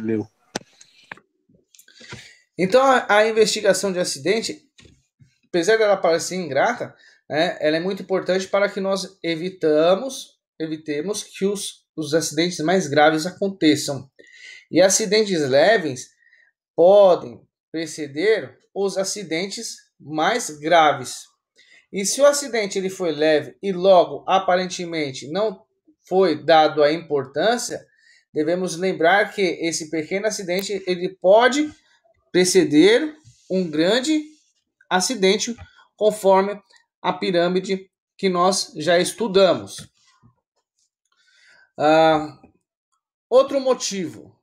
Valeu. Então, a investigação de acidente, apesar dela parecer ingrata, né, ela é muito importante para que nós evitemos que os acidentes mais graves aconteçam. E acidentes leves podem preceder os acidentes mais graves. E se o acidente ele foi leve e logo aparentemente não foi dado a importância, devemos lembrar que esse pequeno acidente ele pode preceder um grande acidente, conforme a pirâmide que nós já estudamos. Outro motivo: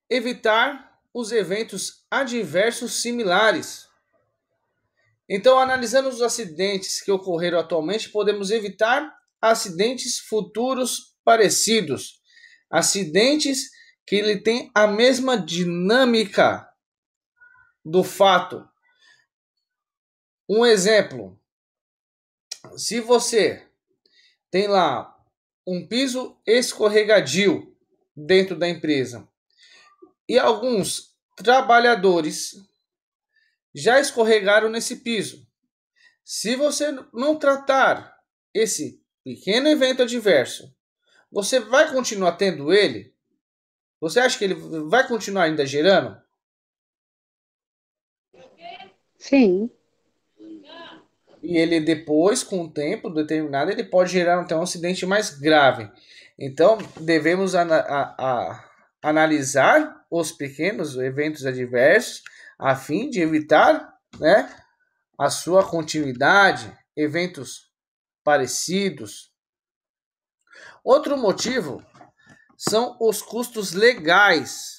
evitar os eventos adversos similares. Então, analisando os acidentes que ocorreram atualmente, podemos evitar acidentes futuros parecidos. Acidentes que ele tem a mesma dinâmica do fato. Um exemplo: se você tem lá um piso escorregadio dentro da empresa e alguns trabalhadores já escorregaram nesse piso, se você não tratar esse pequeno evento adverso, você vai continuar tendo ele? Você acha que ele vai continuar ainda gerando? Sim. E ele depois, com um tempo determinado, ele pode gerar até um acidente mais grave. Então, devemos analisar os pequenos eventos adversos a fim de evitar, né, a sua continuidade, eventos parecidos. Outro motivo são os custos legais.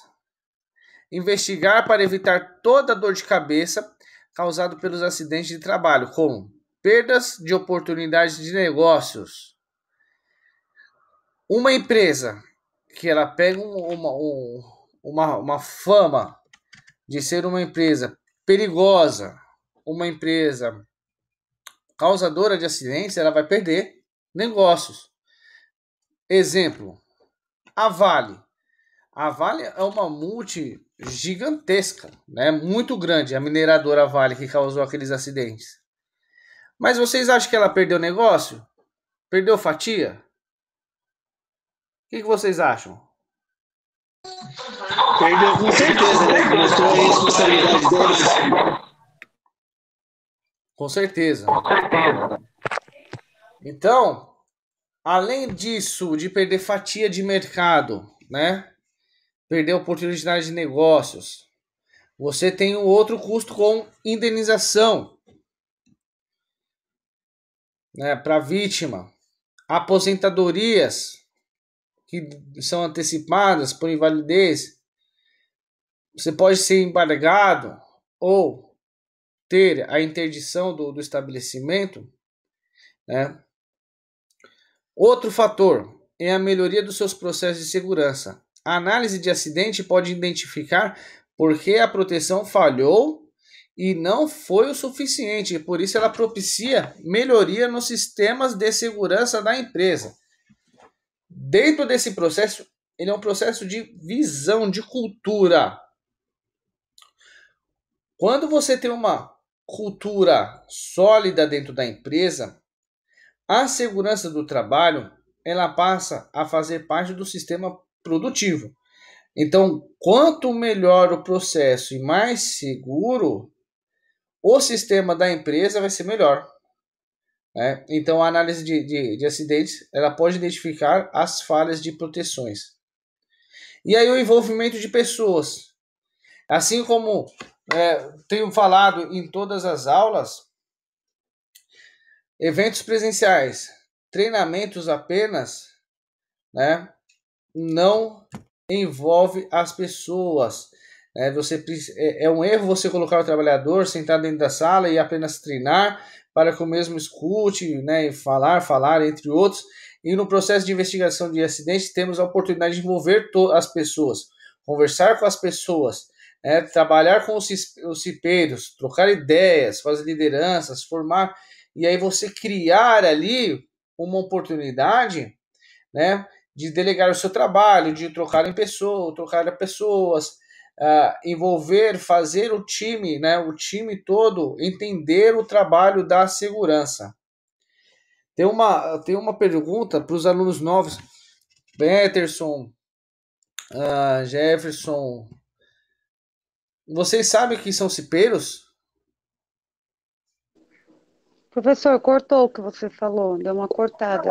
Investigar para evitar toda dor de cabeça causada pelos acidentes de trabalho, como perdas de oportunidades de negócios. Uma empresa que ela pega uma fama de ser uma empresa perigosa, uma empresa causadora de acidentes, ela vai perder negócios. Exemplo, a Vale. A Vale é uma multi gigantesca, né? Muito grande, a mineradora Vale que causou aqueles acidentes. Mas vocês acham que ela perdeu negócio? Perdeu fatia? O que vocês acham? Perdeu com certeza, né? Mostrou a responsabilidade deles. Com certeza. Então, além disso, de perder fatia de mercado, né? Perder oportunidade de negócios, você tem um outro custo com indenização, né, para a vítima. Aposentadorias que são antecipadas por invalidez. Você pode ser embargado ou ter a interdição do estabelecimento, né? Outro fator é a melhoria dos seus processos de segurança. A análise de acidente pode identificar por que a proteção falhou e não foi o suficiente, e por isso ela propicia melhoria nos sistemas de segurança da empresa. Dentro desse processo, ele é um processo de visão, de cultura. Quando você tem uma cultura sólida dentro da empresa, a segurança do trabalho ela passa a fazer parte do sistema produtivo. Então, quanto melhor o processo e mais seguro, o sistema da empresa vai ser melhor. Né? Então, a análise de acidentes ela pode identificar as falhas de proteções. E aí o envolvimento de pessoas. Assim como tenho falado em todas as aulas, eventos presenciais, treinamentos apenas, né, não envolve as pessoas. É um erro você colocar o trabalhador sentado dentro da sala e apenas treinar para que o mesmo escute, né, e falar, entre outros. E no processo de investigação de acidentes, temos a oportunidade de envolver as pessoas, conversar com as pessoas, trabalhar com os cipeiros, trocar ideias com as lideranças, formar, e aí você criar ali uma oportunidade, né, de delegar o seu trabalho, de trocar pessoas, envolver, fazer o time, né, o time todo entender o trabalho da segurança. Tem uma pergunta para os alunos novos, Peterson, Jefferson. Vocês sabem o que são cipeiros? Professor, cortou o que você falou, deu uma cortada.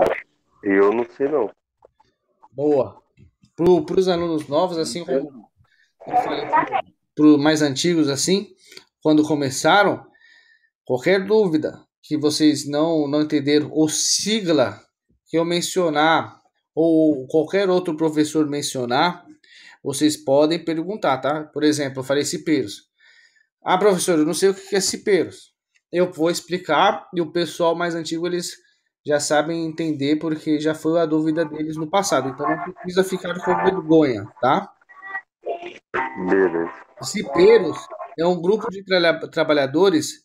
Eu não sei, não. Boa. Para os alunos novos, assim como para os mais antigos, assim, quando começaram, qualquer dúvida que vocês não entenderam, ou sigla que eu mencionar, ou qualquer outro professor mencionar, vocês podem perguntar, tá? Por exemplo, eu falei cipeiros. Professor, eu não sei o que é cipeiros. Eu vou explicar e o pessoal mais antigo, eles já sabem entender porque já foi a dúvida deles no passado. Então não precisa ficar com vergonha, tá? Beleza. Cipeiros é um grupo de trabalhadores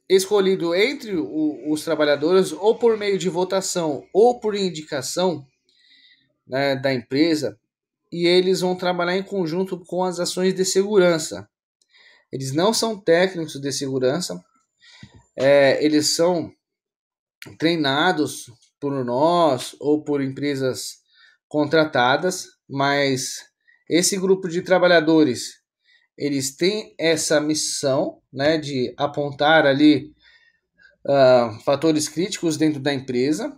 escolhido entre os trabalhadores ou por meio de votação ou por indicação, né, da empresa, e eles vão trabalhar em conjunto com as ações de segurança. Eles não são técnicos de segurança, eles são treinados por nós ou por empresas contratadas, mas esse grupo de trabalhadores, eles têm essa missão, né, de apontar ali fatores críticos dentro da empresa,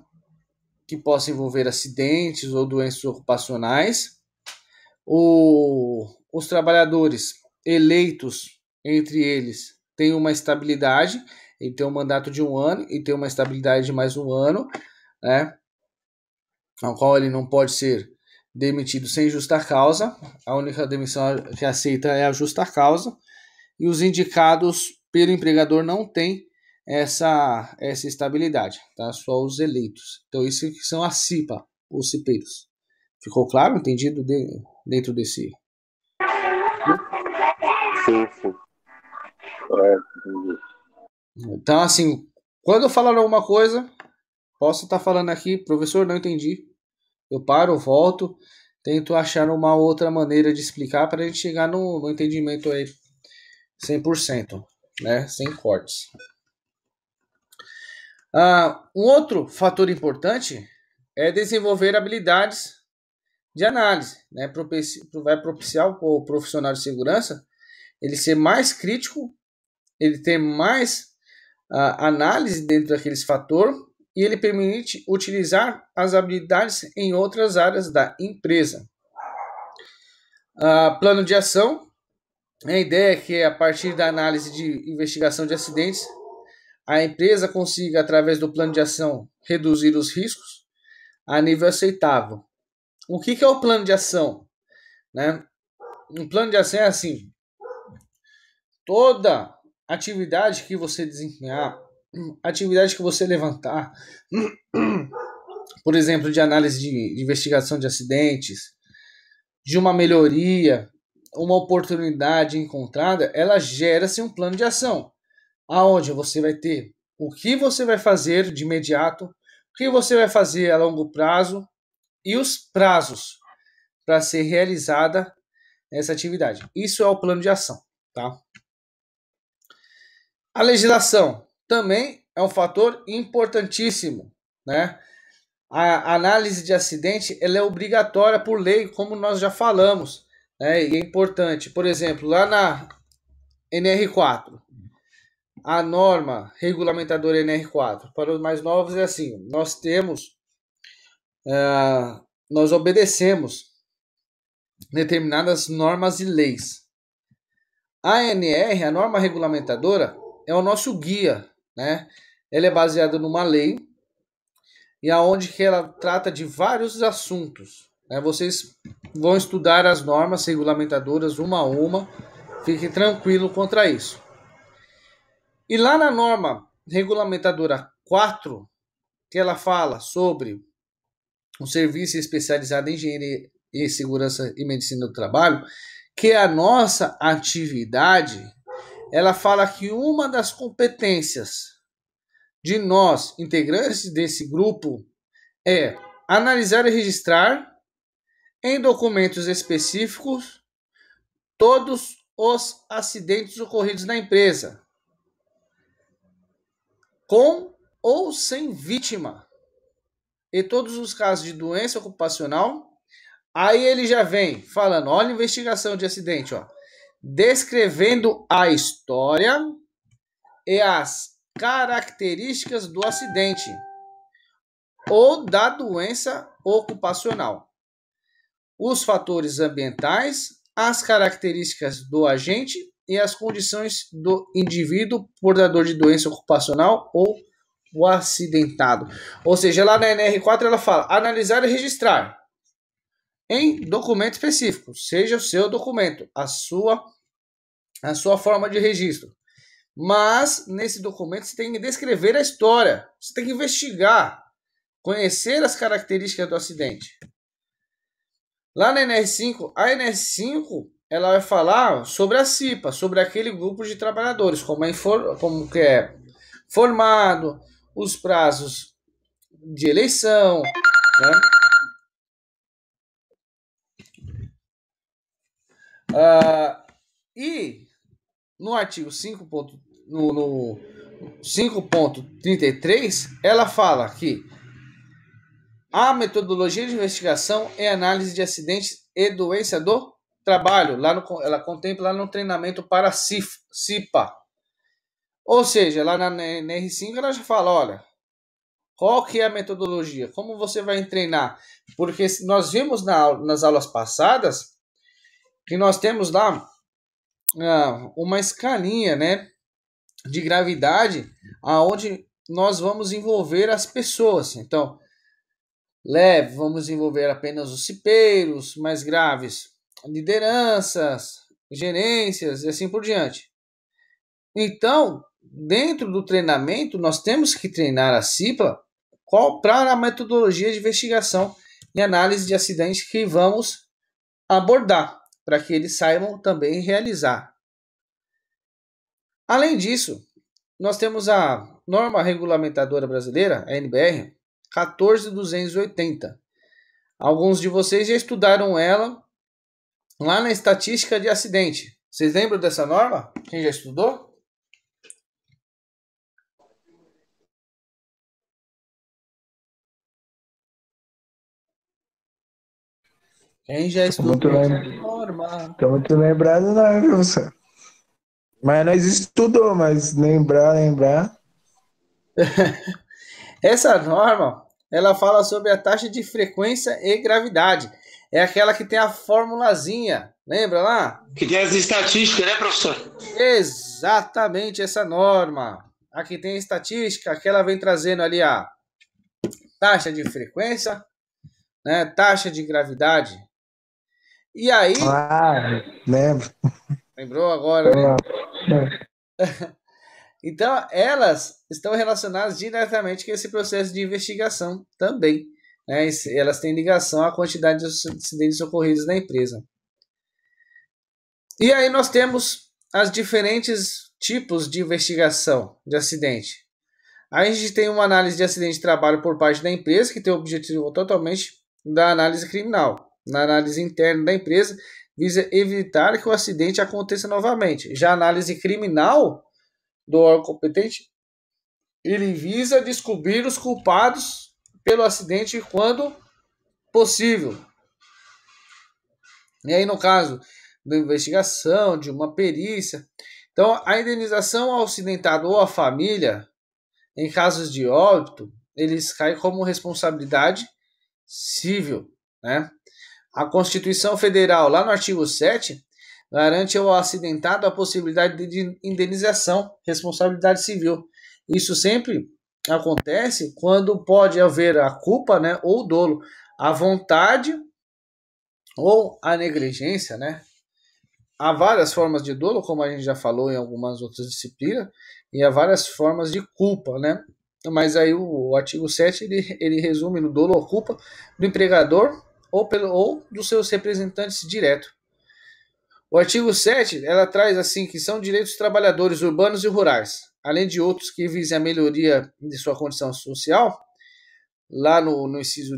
que possam envolver acidentes ou doenças ocupacionais. Os trabalhadores eleitos entre eles têm uma estabilidade, ele tem um mandato de 1 ano e tem uma estabilidade de mais 1 ano, né, ao qual ele não pode ser demitido sem justa causa. A única demissão que aceita é a justa causa, e os indicados pelo empregador não têm essa estabilidade, tá? Só os eleitos. Então isso que são a CIPA, os cipeiros. Ficou claro? Entendido dentro desse? Sim. Entendi. Então, assim, quando eu falar alguma coisa, posso estar falando aqui, professor, não entendi. Eu paro, volto, tento achar uma outra maneira de explicar para a gente chegar no entendimento aí 100%, né? Sem cortes. Um outro fator importante é desenvolver habilidades de análise, né? Vai propiciar o profissional de segurança ele ser mais crítico, ele ter mais análise dentro daqueles fatores, e ele permite utilizar as habilidades em outras áreas da empresa. Plano de ação. A ideia é que, a partir da análise de investigação de acidentes, a empresa consiga, através do plano de ação, reduzir os riscos a nível aceitável. O que é o plano de ação? Né? Um plano de ação é assim: toda atividade que você desempenhar, atividade que você levantar, por exemplo, de análise de investigação de acidentes, de uma melhoria, uma oportunidade encontrada, ela gera-se um plano de ação, aonde você vai ter o que você vai fazer de imediato, o que você vai fazer a longo prazo e os prazos para ser realizada essa atividade. Isso é o plano de ação, tá? A legislação também é um fator importantíssimo, né? A análise de acidente ela é obrigatória por lei, como nós já falamos, né? E é importante. Por exemplo, lá na NR4, a norma regulamentadora NR4, para os mais novos é assim: nós obedecemos determinadas normas e leis. A ANR, a norma regulamentadora, é o nosso guia, né? Ela é baseada numa lei e aonde que ela trata de vários assuntos, né? Vocês vão estudar as normas regulamentadoras uma a uma, fiquem tranquilo contra isso. E lá na norma regulamentadora 4, que ela fala sobre um serviço especializado em engenharia e segurança e medicina do trabalho, que é a nossa atividade, ela fala que uma das competências de nós, integrantes desse grupo, é analisar e registrar em documentos específicos todos os acidentes ocorridos na empresa, com ou sem vítima, e todos os casos de doença ocupacional. Aí ele já vem falando, olha a investigação de acidente, ó, descrevendo a história e as características do acidente ou da doença ocupacional, os fatores ambientais, as características do agente e as condições do indivíduo portador de doença ocupacional ou o acidentado. Ou seja, lá na NR4 ela fala analisar e registrar em documento específico, seja o seu documento, a sua forma de registro. Mas nesse documento você tem que descrever a história, você tem que investigar, conhecer as características do acidente. Lá na NR5, a NR5 ela vai falar sobre a CIPA, sobre aquele grupo de trabalhadores, como que é formado, os prazos de eleição, né? E no artigo 5.33, ela fala que a metodologia de investigação e análise de acidentes e doença do trabalho, ela contempla lá no treinamento para CIPA. Ou seja, lá na NR5 ela já fala, olha, qual que é a metodologia, como você vai treinar, porque nós vimos nas aulas passadas que nós temos lá uma escalinha, né, de gravidade, aonde nós vamos envolver as pessoas. Então, leve, vamos envolver apenas os cipeiros, mais graves, lideranças, gerências e assim por diante. Então, dentro do treinamento, nós temos que treinar a CIPA para a metodologia de investigação e análise de acidentes que vamos abordar, para que eles saibam também realizar. Além disso, nós temos a norma regulamentadora brasileira, a NBR, 14.280. Alguns de vocês já estudaram ela lá na estatística de acidente. Vocês lembram dessa norma? Quem já estudou? Quem já estudou essa norma? Tô muito lembrado não, viu, professor? Mas nós estudou, mas lembrar. Essa norma, ela fala sobre a taxa de frequência e gravidade. É aquela que tem a formulazinha, lembra lá? Que tem as estatísticas, né, professor? Exatamente essa norma. Aqui tem a estatística, que ela vem trazendo ali a taxa de frequência, né, taxa de gravidade. E aí... lembro. Lembrou agora, né? Então, elas estão relacionadas diretamente com esse processo de investigação também, né? Elas têm ligação à quantidade de acidentes ocorridos na empresa. E aí nós temos os diferentes tipos de investigação de acidente. Aí a gente tem uma análise de acidente de trabalho por parte da empresa, que tem o objetivo totalmente da análise criminal. Na análise interna da empresa, visa evitar que o acidente aconteça novamente. Já a análise criminal do órgão competente, ele visa descobrir os culpados pelo acidente quando possível. E aí, no caso da investigação, de uma perícia, então a indenização ao acidentado ou à família, em casos de óbito, eles caem como responsabilidade civil, né? A Constituição Federal, lá no artigo 7, garante ao acidentado a possibilidade de indenização, responsabilidade civil. Isso sempre acontece quando pode haver a culpa, né, ou o dolo, a vontade ou a negligência, né? Há várias formas de dolo, como a gente já falou em algumas outras disciplinas, e há várias formas de culpa, né? Mas aí o artigo 7 ele resume no dolo ou culpa do empregador ou dos seus representantes diretos. O artigo 7, ela traz assim que são direitos dos trabalhadores urbanos e rurais, além de outros que visem a melhoria de sua condição social, lá no inciso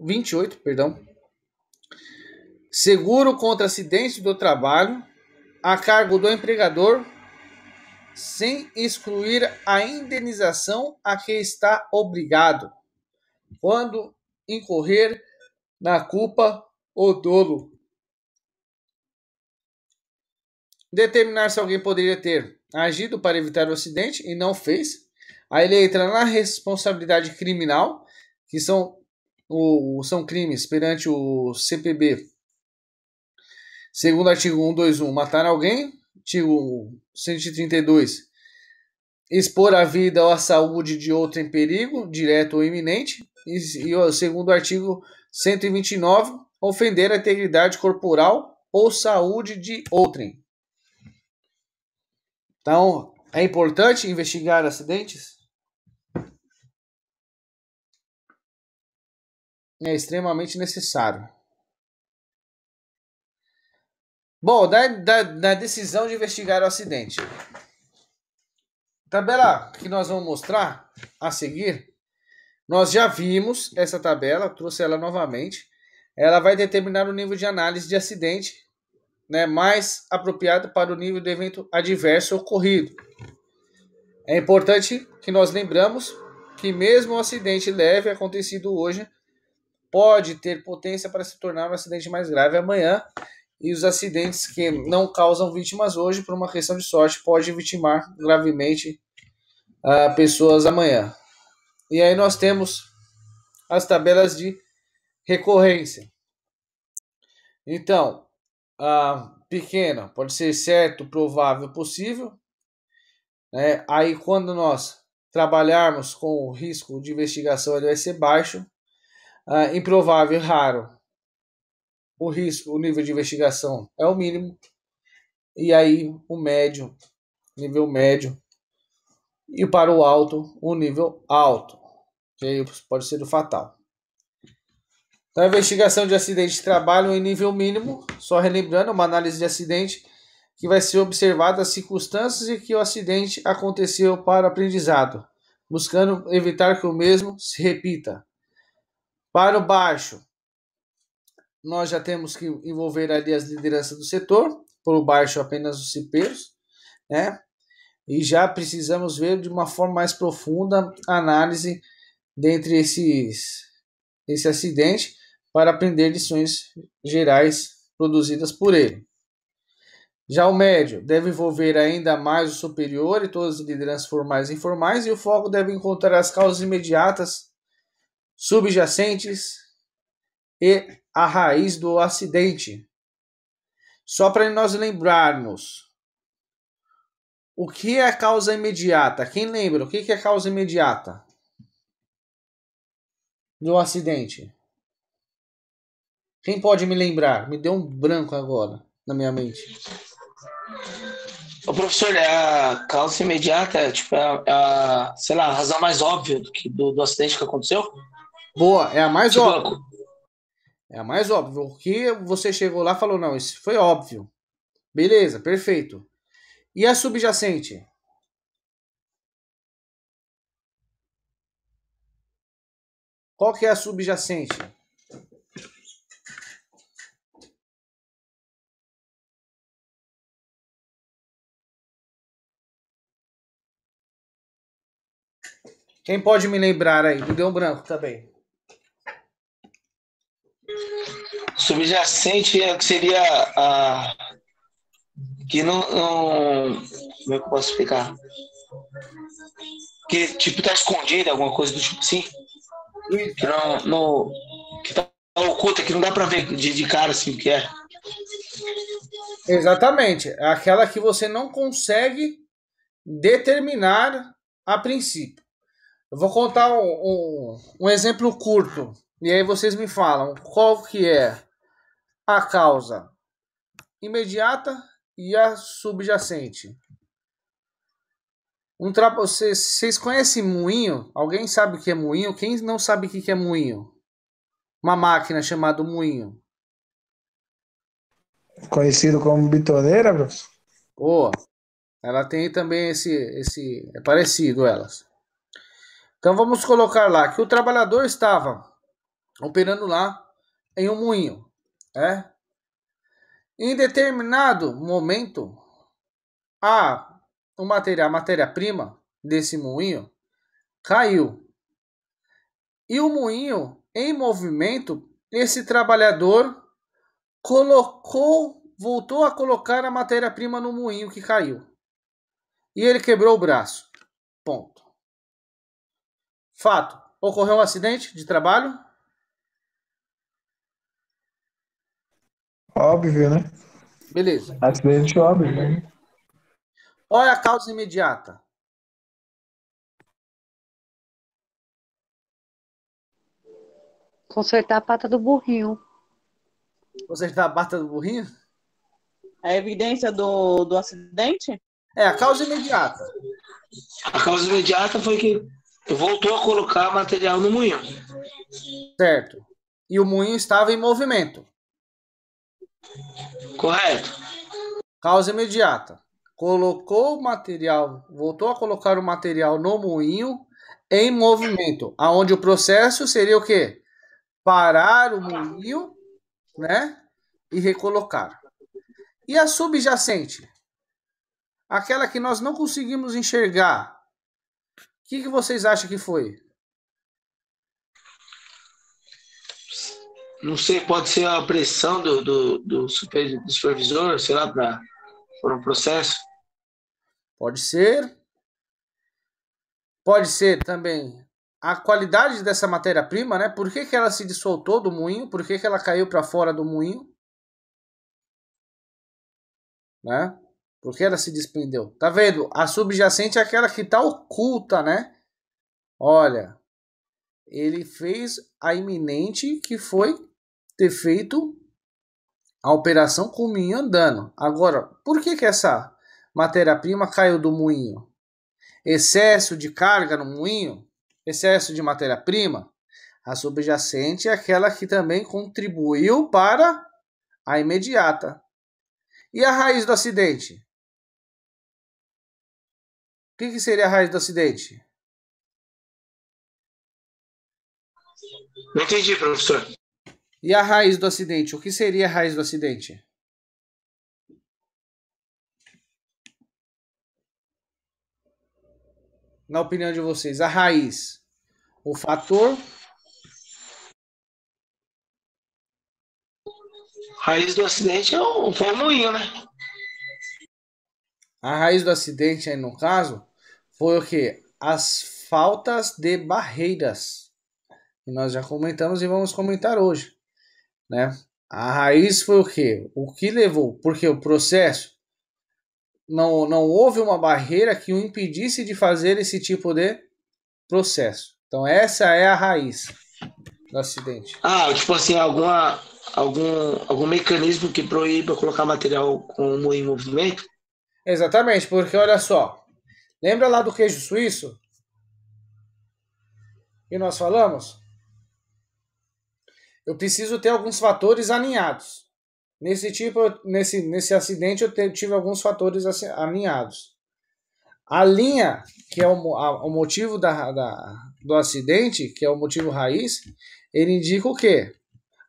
28, perdão. Seguro contra acidente do trabalho a cargo do empregador, sem excluir a indenização a que está obrigado, quando incorrer na culpa ou dolo. Determinar se alguém poderia ter agido para evitar o acidente e não fez. Aí ele entra na responsabilidade criminal, que são crimes perante o CPB. Segundo o artigo 121, matar alguém. Artigo 132, expor a vida ou a saúde de outro em perigo, direto ou iminente. E segundo o artigo 129, ofender a integridade corporal ou saúde de outrem. Então, é importante investigar acidentes? É extremamente necessário. Bom, da decisão de investigar o acidente. Tabela que nós vamos mostrar a seguir, nós já vimos essa tabela, trouxe ela novamente. Ela vai determinar o nível de análise de acidente, né, mais apropriado para o nível de evento adverso ocorrido. É importante que nós lembramos que mesmo um acidente leve acontecido hoje pode ter potência para se tornar um acidente mais grave amanhã, e os acidentes que não causam vítimas hoje, por uma questão de sorte, pode vitimar gravemente pessoas amanhã. E aí nós temos as tabelas de recorrência. Então, a pequena pode ser certo, provável, possível. Aí quando nós trabalharmos com o risco de investigação, ele vai ser baixo. Improvável, raro, o risco, o nível de investigação é o mínimo. E aí o médio, nível médio. E para o alto, o nível alto, que aí pode ser o fatal. Então, a investigação de acidente de trabalho em nível mínimo, só relembrando, uma análise de acidente que vai ser observada as circunstâncias em que o acidente aconteceu para aprendizado, buscando evitar que o mesmo se repita. Para o baixo, nós já temos que envolver ali as lideranças do setor, por o baixo apenas os cipeiros, né? E já precisamos ver de uma forma mais profunda a análise dentre esse acidente para aprender lições gerais produzidas por ele. Já o médio deve envolver ainda mais o superior e todas as lideranças formais e informais, e o foco deve encontrar as causas imediatas, subjacentes e a raiz do acidente. Só para nós lembrarmos, o que é a causa imediata? Quem lembra? O que é a causa imediata do acidente? Quem pode me lembrar? Me deu um branco agora na minha mente. Ô, professor, a causa imediata, tipo, sei lá, a razão mais óbvia do acidente que aconteceu? Boa, é a mais Tipo, óbvia. É a mais óbvia. O que você chegou lá e falou, não, isso foi óbvio. Beleza, perfeito. E a subjacente? Qual que é a subjacente? Quem pode me lembrar aí? Me deu um branco também. Subjacente seria a... que não... Como é que eu posso explicar? Que, tipo, tá escondida, alguma coisa do tipo assim? Que não que tá oculta, que não dá pra ver de cara assim o que é. Exatamente. É aquela que você não consegue determinar a princípio. Eu vou contar um exemplo curto. E aí vocês me falam qual que é a causa imediata e a subjacente. Vocês conhecem moinho? Alguém sabe o que é moinho? Quem não sabe o que é moinho? Uma máquina chamada moinho. Conhecido como bitoneira, professor? Ela tem também esse... É parecido elas. Então vamos colocar lá que o trabalhador estava operando lá em um moinho, né? Em determinado momento, a matéria-prima desse moinho caiu. E o moinho em movimento, esse trabalhador voltou a colocar a matéria-prima no moinho que caiu. E ele quebrou o braço. Ponto. Fato. Ocorreu um acidente de trabalho? Óbvio, né? Beleza. Acidente óbvio, né? Qual é a causa imediata? Consertar a pata do burrinho. Você está a pata do burrinho? A evidência do acidente? É, a causa imediata. A causa imediata foi que voltou a colocar material no moinho. Certo. E o moinho estava em movimento. Correto. Causa imediata. Colocou o material, voltou a colocar o material no moinho em movimento. Aonde o processo seria o quê? Parar o moinho, né? E recolocar. E a subjacente? Aquela que nós não conseguimos enxergar. O que vocês acham que foi? Não sei, pode ser a pressão do supervisor, sei lá, por um processo. Pode ser. Pode ser também a qualidade dessa matéria-prima, né? Por que ela se dissoltou do moinho? Por que ela caiu para fora do moinho? Né? Por que ela se desprendeu? Tá vendo? A subjacente é aquela que tá oculta, né? Olha, ele fez a iminente que foi ter feito a operação com o moinho andando. Agora, por que essa matéria-prima caiu do moinho? Excesso de carga no moinho? Excesso de matéria-prima? A subjacente é aquela que também contribuiu para a imediata. E a raiz do acidente? O que seria a raiz do acidente? Não entendi, professor. E a raiz do acidente? O que seria a raiz do acidente? Na opinião de vocês, a raiz, o fator... Raiz do acidente foi o moinho, né? A raiz do acidente aí no caso foi o quê? As faltas de barreiras. Que nós já comentamos e vamos comentar hoje, né? A raiz foi o quê? O que levou? Porque o processo não houve uma barreira que o impedisse de fazer esse tipo de processo. Então essa é a raiz do acidente. Ah, tipo assim, algum mecanismo que proíba colocar material com o moinho em movimento? Exatamente, porque olha só. Lembra lá do queijo suíço? Que nós falamos? Eu preciso ter alguns fatores alinhados. Nesse acidente eu tive alguns fatores alinhados. A linha, que é o motivo do acidente, que é o motivo raiz, ele indica o quê?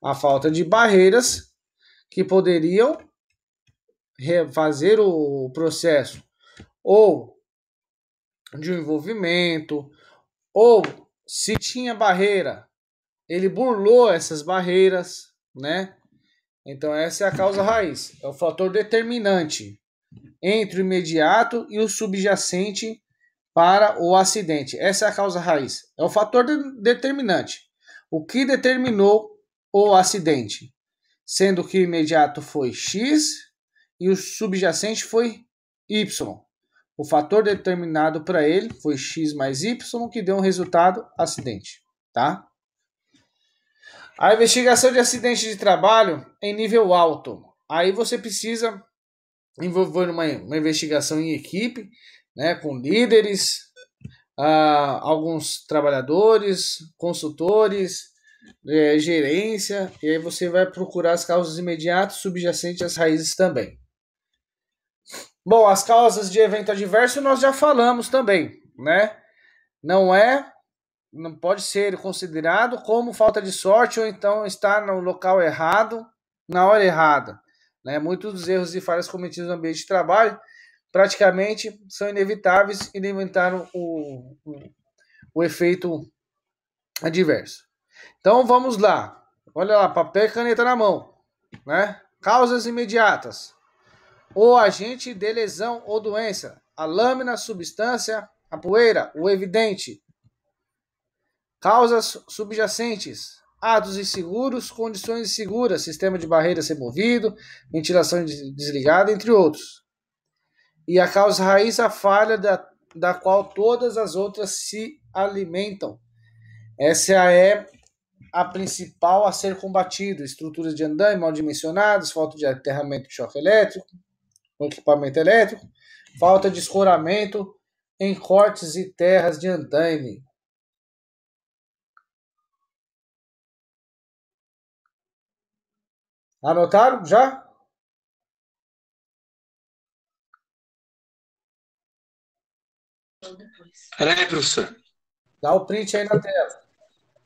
A falta de barreiras que poderiam fazer o processo ou de um envolvimento, ou se tinha barreira, ele burlou essas barreiras, né? Então essa é a causa raiz, é o fator determinante entre o imediato e o subjacente para o acidente. Essa é a causa raiz, é o fator determinante. O que determinou o acidente? Sendo que o imediato foi X e o subjacente foi Y. O fator determinado para ele foi X mais Y, que deu um resultado acidente, tá? A investigação de acidente de trabalho em nível alto. Aí você precisa envolver uma investigação em equipe, né, com líderes, alguns trabalhadores, consultores, gerência, e aí você vai procurar as causas imediatas, subjacentes às raízes também. Bom, as causas de evento adverso nós já falamos também, né? Não é não pode ser considerado como falta de sorte ou então estar no local errado, na hora errada. Né? Muitos dos erros e falhas cometidos no ambiente de trabalho praticamente são inevitáveis e limitaram o efeito adverso. Então vamos lá. Olha lá, papel e caneta na mão. Né? Causas imediatas. O agente de lesão ou doença. A lâmina, a substância, a poeira, o evidente. Causas subjacentes. Atos inseguros, condições inseguras, sistema de barreiras removido, ventilação desligada, entre outros. E a causa raiz, a falha da qual todas as outras se alimentam. Essa é a principal a ser combatida. Estruturas de andaime mal dimensionadas, falta de aterramento de choque elétrico, equipamento elétrico, falta de escoramento em cortes e terras de andaime. Anotaram já? Peraí, professor. Dá o print aí na tela.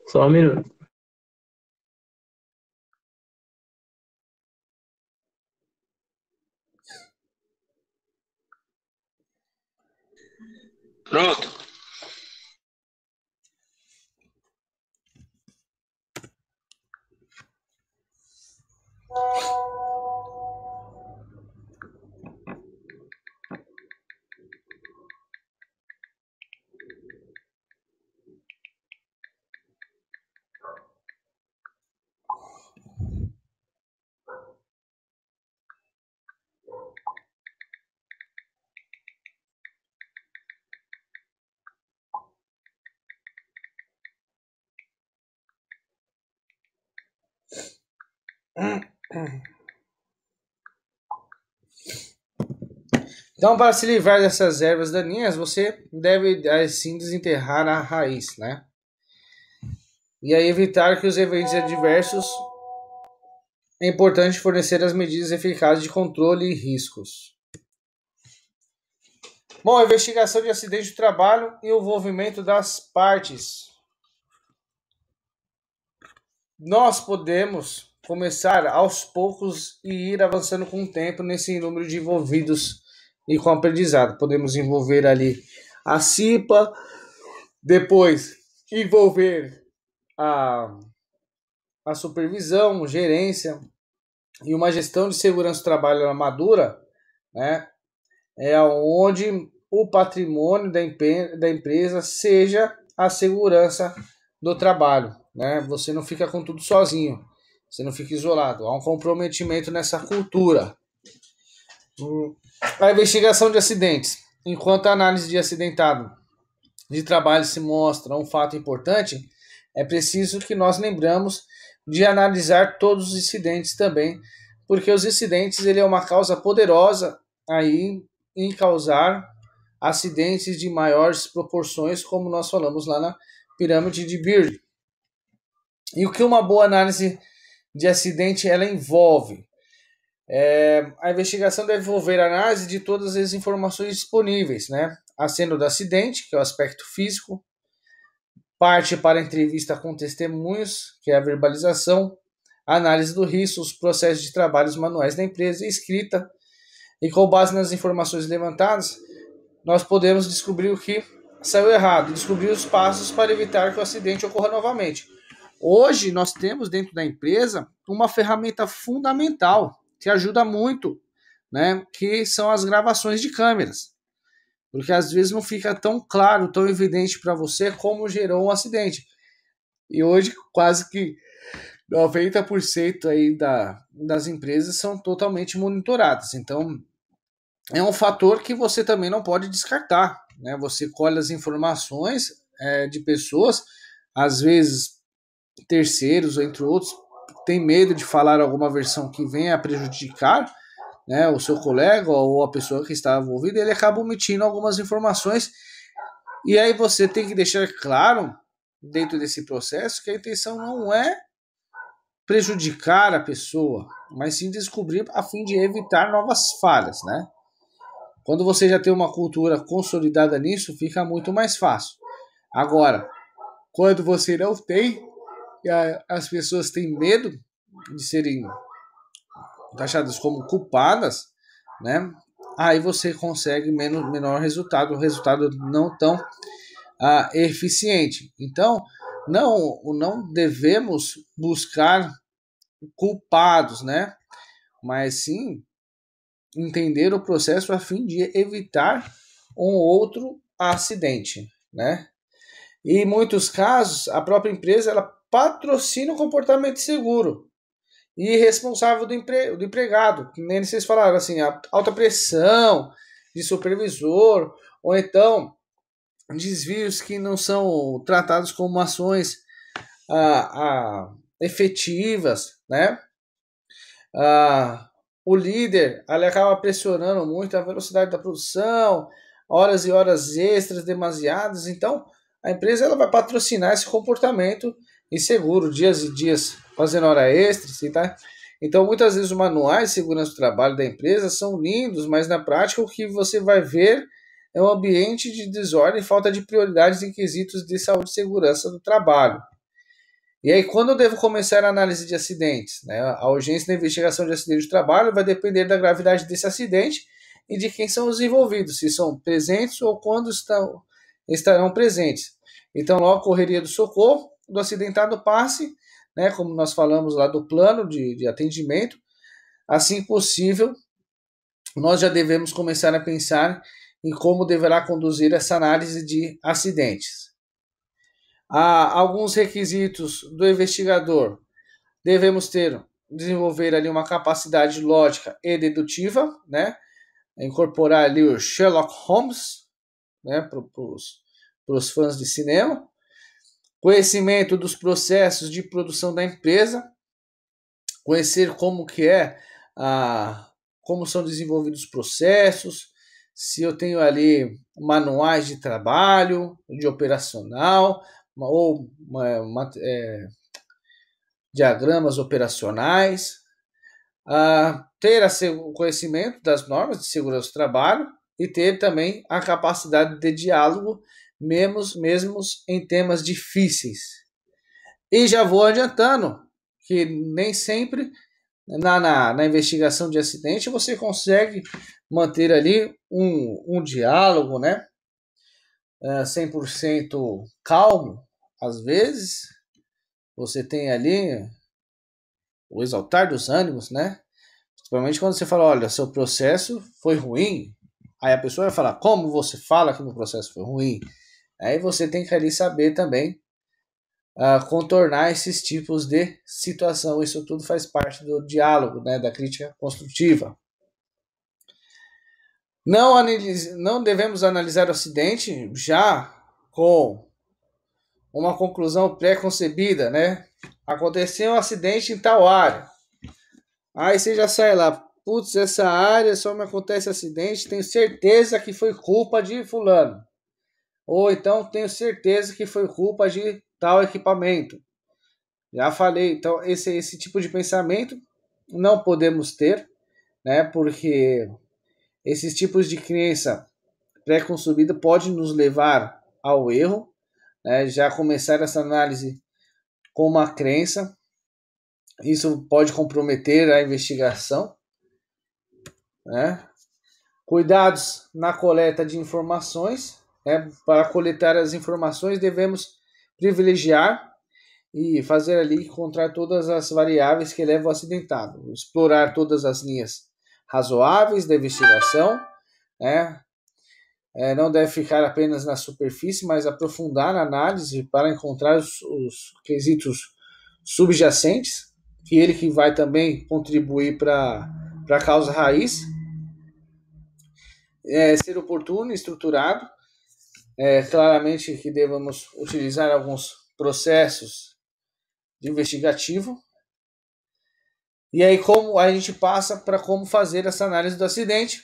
Só um minuto. Pronto. Então, para se livrar dessas ervas daninhas, você deve, assim, desenterrar a raiz, né? E aí evitar que os eventos adversos. É importante fornecer as medidas eficazes de controle e riscos. Bom, a investigação de acidente de trabalho e o envolvimento das partes. Nós podemos começar aos poucos e ir avançando com o tempo nesse número de envolvidos e com aprendizado. Podemos envolver ali a CIPA, depois envolver a supervisão, gerência e uma gestão de segurança do trabalho madura, né? É onde o patrimônio da empresa seja a segurança do trabalho, né? Você não fica com tudo sozinho, você não fica isolado. Há um comprometimento nessa cultura. A investigação de acidentes. Enquanto a análise de acidentado de trabalho se mostra um fato importante, é preciso que nós lembramos de analisar todos os incidentes também, porque os incidentes ele é uma causa poderosa aí em causar acidentes de maiores proporções, como nós falamos lá na pirâmide de Beard. E o que uma boa análise de acidente ela envolve? A investigação deve envolver a análise de todas as informações disponíveis, né? A cena do acidente, que é o aspecto físico, parte para a entrevista com testemunhos, que é a verbalização, a análise do risco, os processos de trabalhos manuais da empresa, escrita, e com base nas informações levantadas, nós podemos descobrir o que saiu errado, descobrir os passos para evitar que o acidente ocorra novamente. Hoje nós temos dentro da empresa uma ferramenta fundamental que ajuda muito, né, que são as gravações de câmeras. Porque às vezes não fica tão claro, tão evidente para você como gerou um acidente. E hoje quase que 90% aí das empresas são totalmente monitoradas. Então é um fator que você também não pode descartar, né? Você colhe as informações de pessoas, às vezes terceiros, entre outros, tem medo de falar alguma versão que venha a prejudicar, né, o seu colega ou a pessoa que está envolvida, ele acaba omitindo algumas informações, e aí você tem que deixar claro, dentro desse processo, que a intenção não é prejudicar a pessoa, mas sim descobrir a fim de evitar novas falhas, né? Quando você já tem uma cultura consolidada nisso, fica muito mais fácil. Agora, Quando você não tem, e as pessoas têm medo de serem taxadas como culpadas, né? Aí você consegue menor resultado, um resultado não tão eficiente. Então, não devemos buscar culpados, né? Mas sim entender o processo a fim de evitar um outro acidente, né? E em muitos casos, a própria empresa ela patrocina o comportamento seguro e responsável do empregado, que nem vocês falaram assim, a alta pressão de supervisor, ou então desvios que não são tratados como ações efetivas, né? O líder ele acaba pressionando muito a velocidade da produção, horas e horas extras demasiadas, então a empresa ela vai patrocinar esse comportamento inseguro, dias e dias fazendo hora extra, assim, tá? Então muitas vezes os manuais de segurança do trabalho da empresa são lindos, mas na prática o que você vai ver é um ambiente de desordem e falta de prioridades em quesitos de saúde e segurança do trabalho. E aí, quando eu devo começar a análise de acidentes? Né? A urgência da investigação de acidente de trabalho vai depender da gravidade desse acidente e de quem são os envolvidos, se são presentes ou quando estarão presentes. Então, logo correria do socorro, do acidentado passe, né, como nós falamos lá do plano de atendimento, assim possível, nós já devemos começar a pensar em como deverá conduzir essa análise de acidentes. Há alguns requisitos do investigador. Devemos desenvolver ali uma capacidade lógica e dedutiva, né? Incorporar ali o Sherlock Holmes, né? Para os fãs de cinema. Conhecimento dos processos de produção da empresa. Conhecer como como são desenvolvidos os processos, se eu tenho ali manuais de trabalho, de operacional, ou diagramas operacionais, ter o conhecimento das normas de segurança do trabalho e ter também a capacidade de diálogo, mesmo em temas difíceis. E já vou adiantando que nem sempre na investigação de acidente você consegue manter ali um diálogo, né? 100% calmo. Às vezes você tem ali o exaltar dos ânimos, né? Principalmente quando você fala, olha, seu processo foi ruim. Aí a pessoa vai falar, como você fala que o processo foi ruim? Aí você tem que ali saber também contornar esses tipos de situação. Isso tudo faz parte do diálogo, né, da crítica construtiva. Não devemos analisar o acidente já com uma conclusão pré-concebida, né? Aconteceu um acidente em tal área. Aí você já sai lá, putz, essa área só me acontece acidente, tenho certeza que foi culpa de fulano. Ou então tenho certeza que foi culpa de tal equipamento. Já falei, então esse tipo de pensamento não podemos ter, né? Porque esses tipos de crença pré-concebida podem nos levar ao erro, né? Já começar essa análise com uma crença, isso pode comprometer a investigação, né? Cuidados na coleta de informações, né? Para coletar as informações devemos privilegiar e fazer ali encontrar todas as variáveis que levam ao acidentado, explorar todas as linhas razoáveis da investigação, né? Não deve ficar apenas na superfície, mas aprofundar na análise para encontrar os quesitos subjacentes, que ele que vai também contribuir para a causa raiz. Ser oportuno e estruturado. Claramente que devemos utilizar alguns processos de investigativo. E aí como a gente passa para como fazer essa análise do acidente.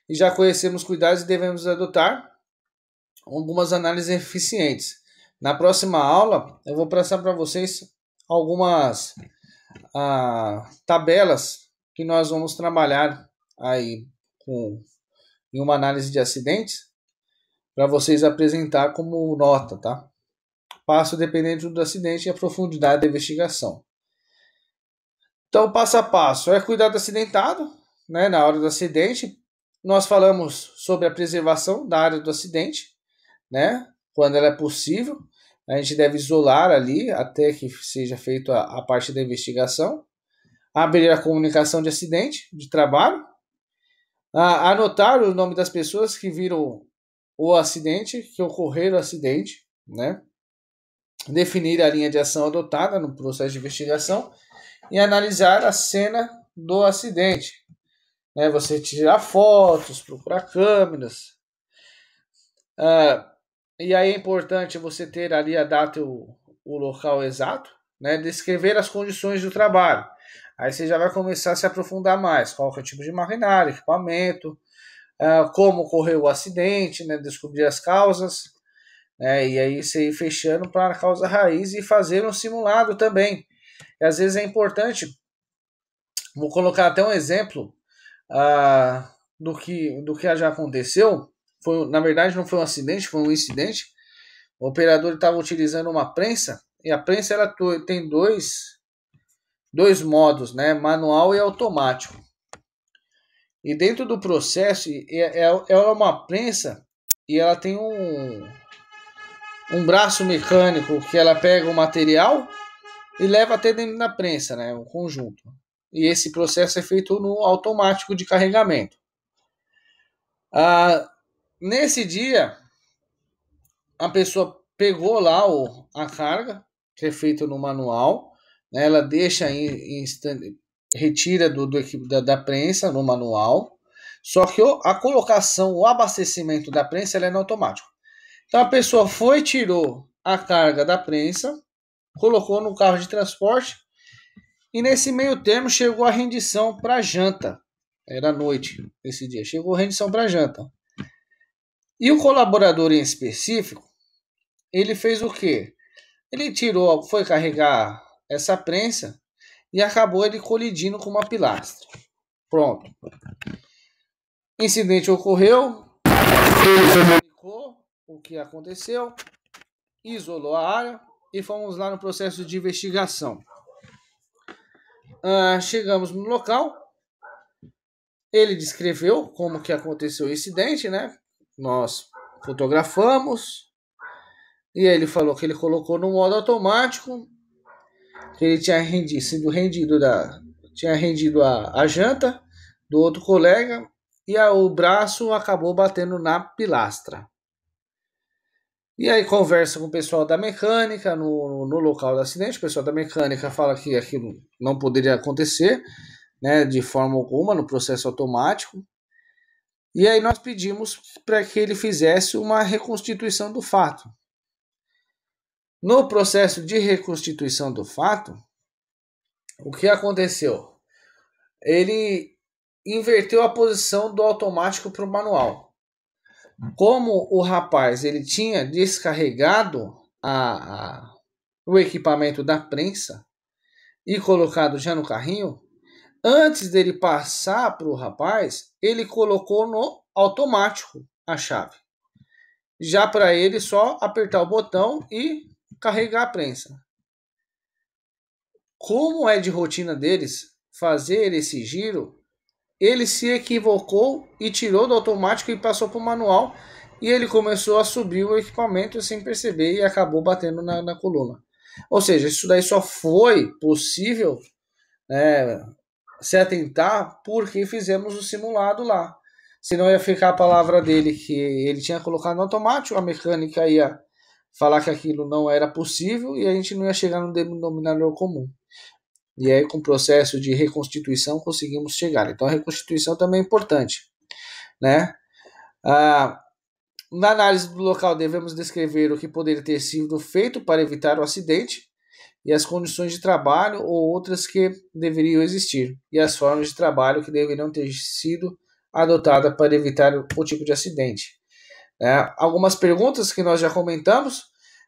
E já conhecemos cuidados e devemos adotar algumas análises eficientes. Na próxima aula, eu vou passar para vocês algumas tabelas que nós vamos trabalhar aí em uma análise de acidentes, para vocês apresentar como nota, tá? Passo dependente do acidente e a profundidade da investigação. Então, passo a passo é cuidar do acidentado, né? Na hora do acidente, nós falamos sobre a preservação da área do acidente, né? Quando ela é possível, a gente deve isolar ali até que seja feita a parte da investigação, abrir a comunicação de acidente de trabalho, anotar o nome das pessoas que viram o acidente, que ocorreram o acidente, né? Definir a linha de ação adotada no processo de investigação e analisar a cena do acidente. Né? Você tirar fotos, procurar câmeras. E aí é importante você ter ali a data e o local exato, né? Descrever as condições do trabalho. Aí você já vai começar a se aprofundar mais. Qual que é o tipo de maquinário, equipamento, como ocorreu o acidente, né? Descobrir as causas, né? E aí você ir fechando para a causa raiz e fazer um simulado também. E às vezes é importante, vou colocar até um exemplo do que já aconteceu. Na verdade não foi um acidente, foi um incidente. O operador estava utilizando uma prensa, e a prensa ela tem dois modos, né? Manual e automático. E dentro do processo, ela é uma prensa e ela tem um braço mecânico que ela pega o material e leva até dentro da prensa, né? Um conjunto. E esse processo é feito no automático de carregamento. Nesse dia, a pessoa pegou lá a carga, que é feita no manual, né? Ela deixa retira da prensa no manual, só que a colocação, o abastecimento da prensa ela é no automático. Então a pessoa tirou a carga da prensa, colocou no carro de transporte e nesse meio termo chegou a rendição para janta. Era noite esse dia, chegou a rendição para janta. E o colaborador em específico, ele fez o quê? Ele foi carregar essa prensa e acabou ele colidindo com uma pilastra. Pronto. Incidente ocorreu, ele comunicou o que aconteceu, isolou a área e fomos lá no processo de investigação. Chegamos no local, ele descreveu como que aconteceu o incidente, né? Nós fotografamos e ele falou que ele colocou no modo automático, que ele tinha rendido a janta do outro colega e o braço acabou batendo na pilastra. E aí conversa com o pessoal da mecânica no local do acidente. O pessoal da mecânica fala que aquilo não poderia acontecer, né, de forma alguma no processo automático. E aí nós pedimos para que ele fizesse uma reconstituição do fato. No processo de reconstituição do fato, o que aconteceu? Ele inverteu a posição do automático para o manual. Como o rapaz ele tinha descarregado o equipamento da prensa e colocado já no carrinho, antes dele passar para o rapaz, ele colocou no automático a chave. Já para ele só apertar o botão e carregar a prensa. Como é de rotina deles fazer esse giro, ele se equivocou e tirou do automático e passou para o manual, e ele começou a subir o equipamento sem perceber e acabou batendo na coluna. Ou seja, isso daí só foi possível, né, se atentar porque fizemos o simulado lá. Senão ia ficar a palavra dele que ele tinha colocado no automático, a mecânica ia falar que aquilo não era possível e a gente não ia chegar no denominador comum. E aí, com o processo de reconstituição, conseguimos chegar. Então, a reconstituição também é importante, né? Na análise do local, devemos descrever o que poderia ter sido feito para evitar o acidente e as condições de trabalho ou outras que deveriam existir, e as formas de trabalho que deveriam ter sido adotadas para evitar o tipo de acidente. Algumas perguntas que nós já comentamos,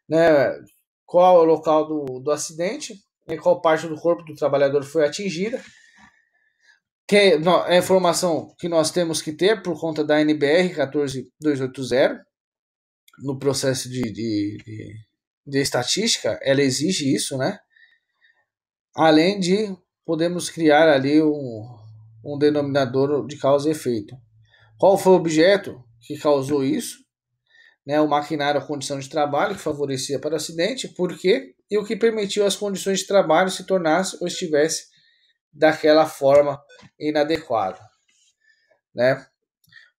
né? Qual é o local do acidente? Qual parte do corpo do trabalhador foi atingida, que é a informação que nós temos que ter por conta da NBR 14280, no processo de estatística, ela exige isso, né? Além de podemos criar ali um denominador de causa e efeito. Qual foi o objeto que causou isso? Né, o maquinário, a condição de trabalho que favorecia para o acidente, por quê? E o que permitiu as condições de trabalho se tornassem ou estivesse daquela forma inadequada. Né?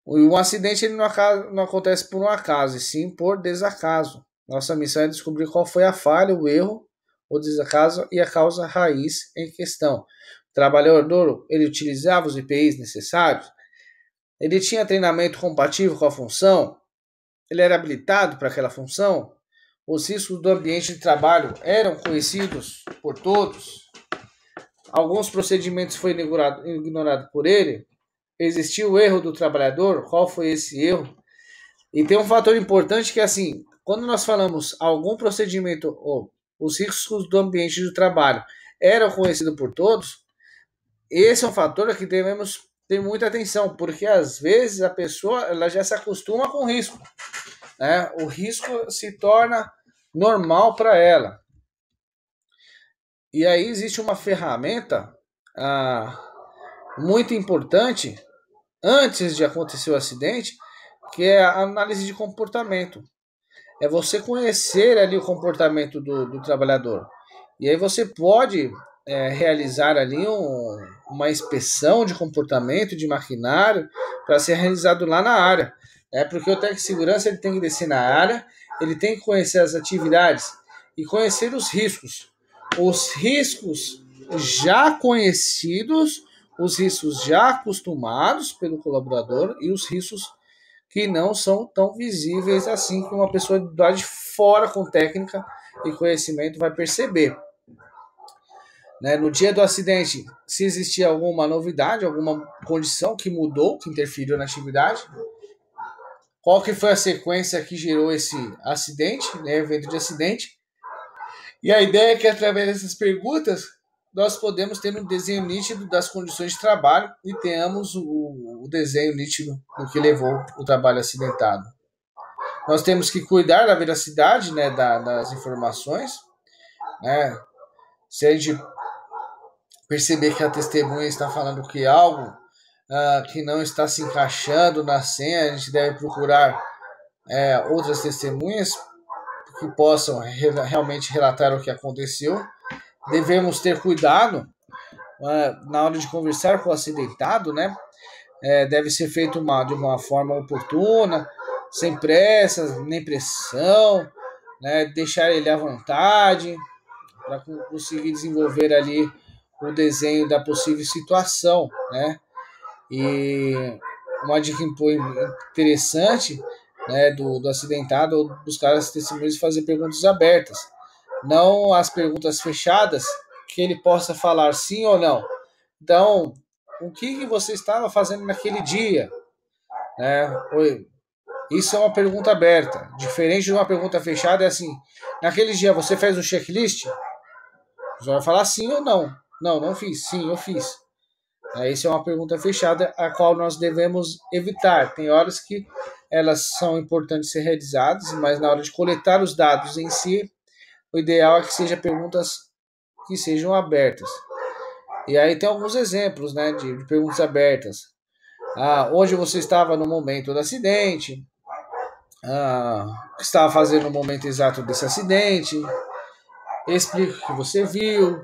Um acidente ele não acontece por um acaso, e sim por desacaso. Nossa missão é descobrir qual foi a falha, o erro, o desacaso e a causa raiz em questão. O trabalhador ele utilizava os EPIs necessários? Ele tinha treinamento compatível com a função? Ele era habilitado para aquela função? Os riscos do ambiente de trabalho eram conhecidos por todos? Alguns procedimentos foram ignorados por ele? Existiu o erro do trabalhador? Qual foi esse erro? E tem um fator importante que é assim, quando nós falamos algum procedimento ou os riscos do ambiente de trabalho eram conhecidos por todos, esse é um fator que devemos ter muita atenção, porque às vezes a pessoa ela já se acostuma com o risco, né? O risco se torna normal para ela. E aí existe uma ferramenta muito importante antes de acontecer o acidente, que é a análise de comportamento. É você conhecer ali o comportamento do trabalhador. E aí você pode realizar ali uma inspeção de comportamento de maquinário para ser realizado lá na área. Porque o técnico de segurança ele tem que descer na área, ele tem que conhecer as atividades e conhecer os riscos. Os riscos já conhecidos, os riscos já acostumados pelo colaborador e os riscos que não são tão visíveis assim que uma pessoa de fora com técnica e conhecimento vai perceber. Né? No dia do acidente, se existia alguma novidade, alguma condição que mudou, que interferiu na atividade, qual que foi a sequência que gerou esse acidente, né, evento de acidente. E a ideia é que através dessas perguntas nós podemos ter um desenho nítido das condições de trabalho e tenhamos o desenho nítido do que levou o trabalho acidentado. Nós temos que cuidar da veracidade, né, das informações. Né? Se a gente perceber que a testemunha está falando que algo que não está se encaixando na cena, a gente deve procurar outras testemunhas que possam realmente relatar o que aconteceu. Devemos ter cuidado na hora de conversar com o acidentado, né? Deve ser feito de uma forma oportuna, sem pressa, nem pressão, né? Deixar ele à vontade para conseguir desenvolver ali o desenho da possível situação, né? E uma dica interessante, né, do acidentado buscar as testemunhas e fazer perguntas abertas, não as perguntas fechadas, que ele possa falar sim ou não. Então, o que você estava fazendo naquele dia? Isso é uma pergunta aberta. Diferente de uma pergunta fechada, é assim, naquele dia você fez o checklist? Você vai falar sim ou não. Não fiz. Sim, eu fiz. Isso é uma pergunta fechada, a qual nós devemos evitar. Tem horas que elas são importantes ser realizadas, mas na hora de coletar os dados em si, o ideal é que sejam perguntas que sejam abertas. E aí tem alguns exemplos, né, de perguntas abertas. Onde você estava no momento do acidente? O que estava fazendo no momento exato desse acidente? Explique o que você viu.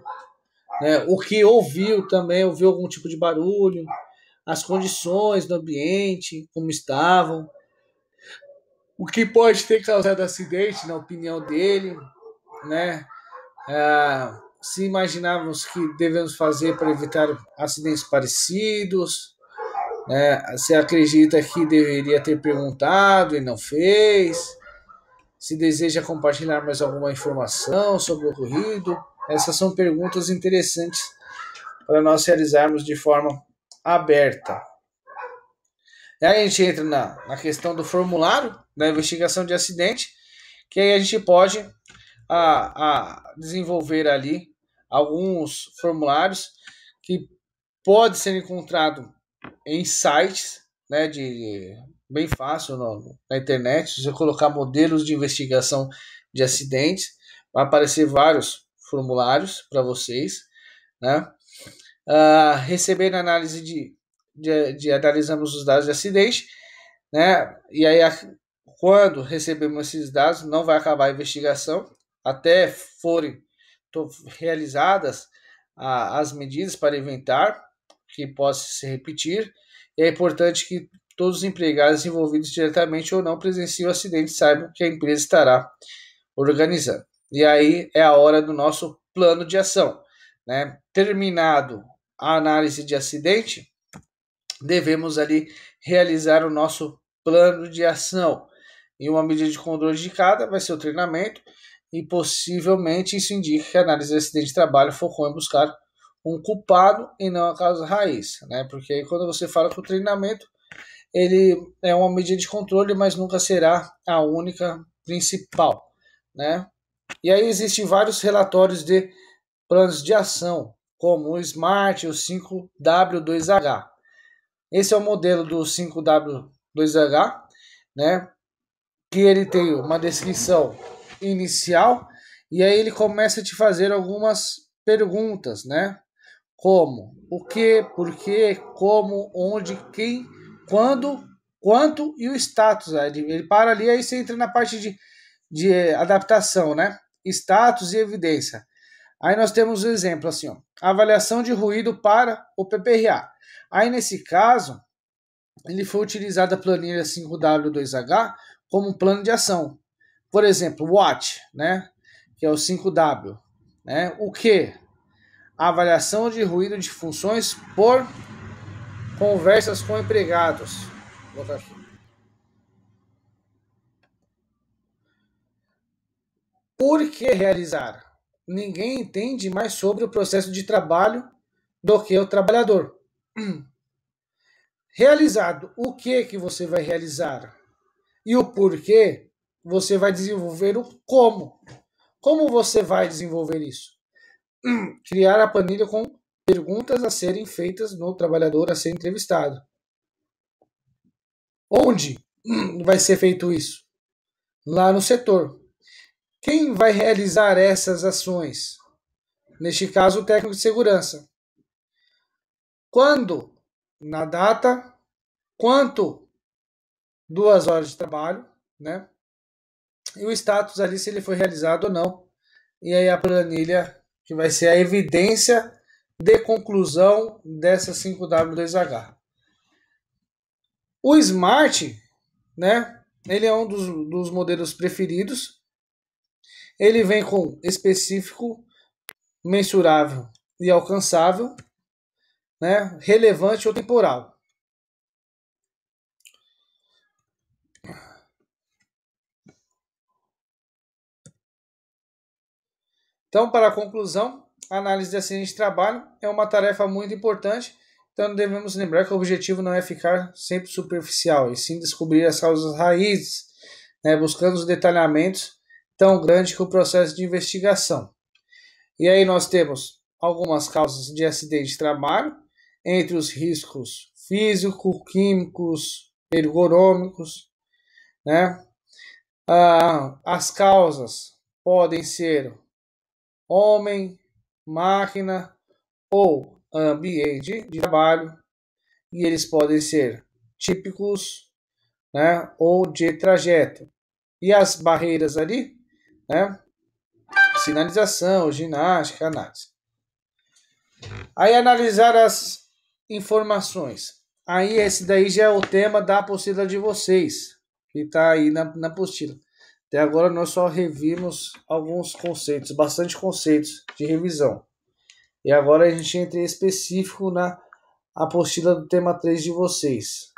Né, o que ouviu também, ouviu algum tipo de barulho, as condições do ambiente, como estavam, o que pode ter causado acidente, na opinião dele, né? Se imaginávamos que devemos fazer para evitar acidentes parecidos, né? Se acredita que deveria ter perguntado e não fez, se deseja compartilhar mais alguma informação sobre o ocorrido. Essas são perguntas interessantes para nós realizarmos de forma aberta. E aí a gente entra na questão do formulário da investigação de acidente, que aí a gente pode desenvolver ali alguns formulários que pode ser encontrado em sites, né, de bem fácil na internet. Se você colocar modelos de investigação de acidentes, vai aparecer vários formulários para vocês, né? Recebendo análise de analisamos os dados de acidente, né? E aí, quando recebemos esses dados, não vai acabar a investigação até forem realizadas as medidas para evitar que possa se repetir. E é importante que todos os empregados envolvidos diretamente ou não presenciem o acidente saibam que a empresa estará organizando. E aí é a hora do nosso plano de ação, né? Terminado a análise de acidente, devemos ali realizar o nosso plano de ação. E uma medida de controle de cada vai ser o treinamento, e possivelmente isso indica que a análise de acidente de trabalho focou em buscar um culpado e não a causa raiz, né? Porque aí quando você fala que o treinamento ele é uma medida de controle, mas nunca será a única principal, né? E aí existem vários relatórios de planos de ação, como o SMART e o 5W2H. Esse é o modelo do 5W2H, né? Que ele tem uma descrição inicial e aí ele começa a te fazer algumas perguntas, né? Como, o que, por quê, como, onde, quem, quando, quanto e o status. Ele para ali, aí você entra na parte de adaptação, né? Status e evidência. Aí nós temos o exemplo assim, ó, avaliação de ruído para o PPRA. Aí nesse caso, ele foi utilizada a planilha 5W2H como um plano de ação. Por exemplo, WAT, né? Que é o 5W. Né? O que? A avaliação de ruído de funções por conversas com empregados. Vou botar aqui. Por que realizar? Ninguém entende mais sobre o processo de trabalho do que o trabalhador. Realizado, o que você vai realizar? E o porquê, você vai desenvolver o como. Como você vai desenvolver isso? Criar a planilha com perguntas a serem feitas no trabalhador a ser entrevistado. Onde vai ser feito isso? Lá no setor. Quem vai realizar essas ações? Neste caso, o técnico de segurança. Quando? Na data. Quanto? 2 horas de trabalho, né? E o status ali, se ele foi realizado ou não. E aí a planilha, que vai ser a evidência de conclusão dessa 5W2H. O Smart, né? Ele é um dos modelos preferidos. Ele vem com específico, mensurável e alcançável, né? Relevante ou temporal. Então, para a conclusão, a análise de acidente de trabalho é uma tarefa muito importante, então devemos lembrar que o objetivo não é ficar sempre superficial, e sim descobrir as causas raízes, né, buscando os detalhamentos tão grandes que o processo de investigação. E aí nós temos algumas causas de acidente de trabalho, entre os riscos físicos, químicos, ergonômicos, né? As causas podem ser homem, máquina ou ambiente de trabalho, e eles podem ser típicos, né, ou de trajeto. E as barreiras ali, né, sinalização, ginástica, análise. Aí analisar as informações. Aí esse daí já é o tema da apostila de vocês, que está aí na apostila. Até agora nós só revimos alguns conceitos, bastante conceitos de revisão. E agora a gente entra em específico na apostila do tema 3 de vocês.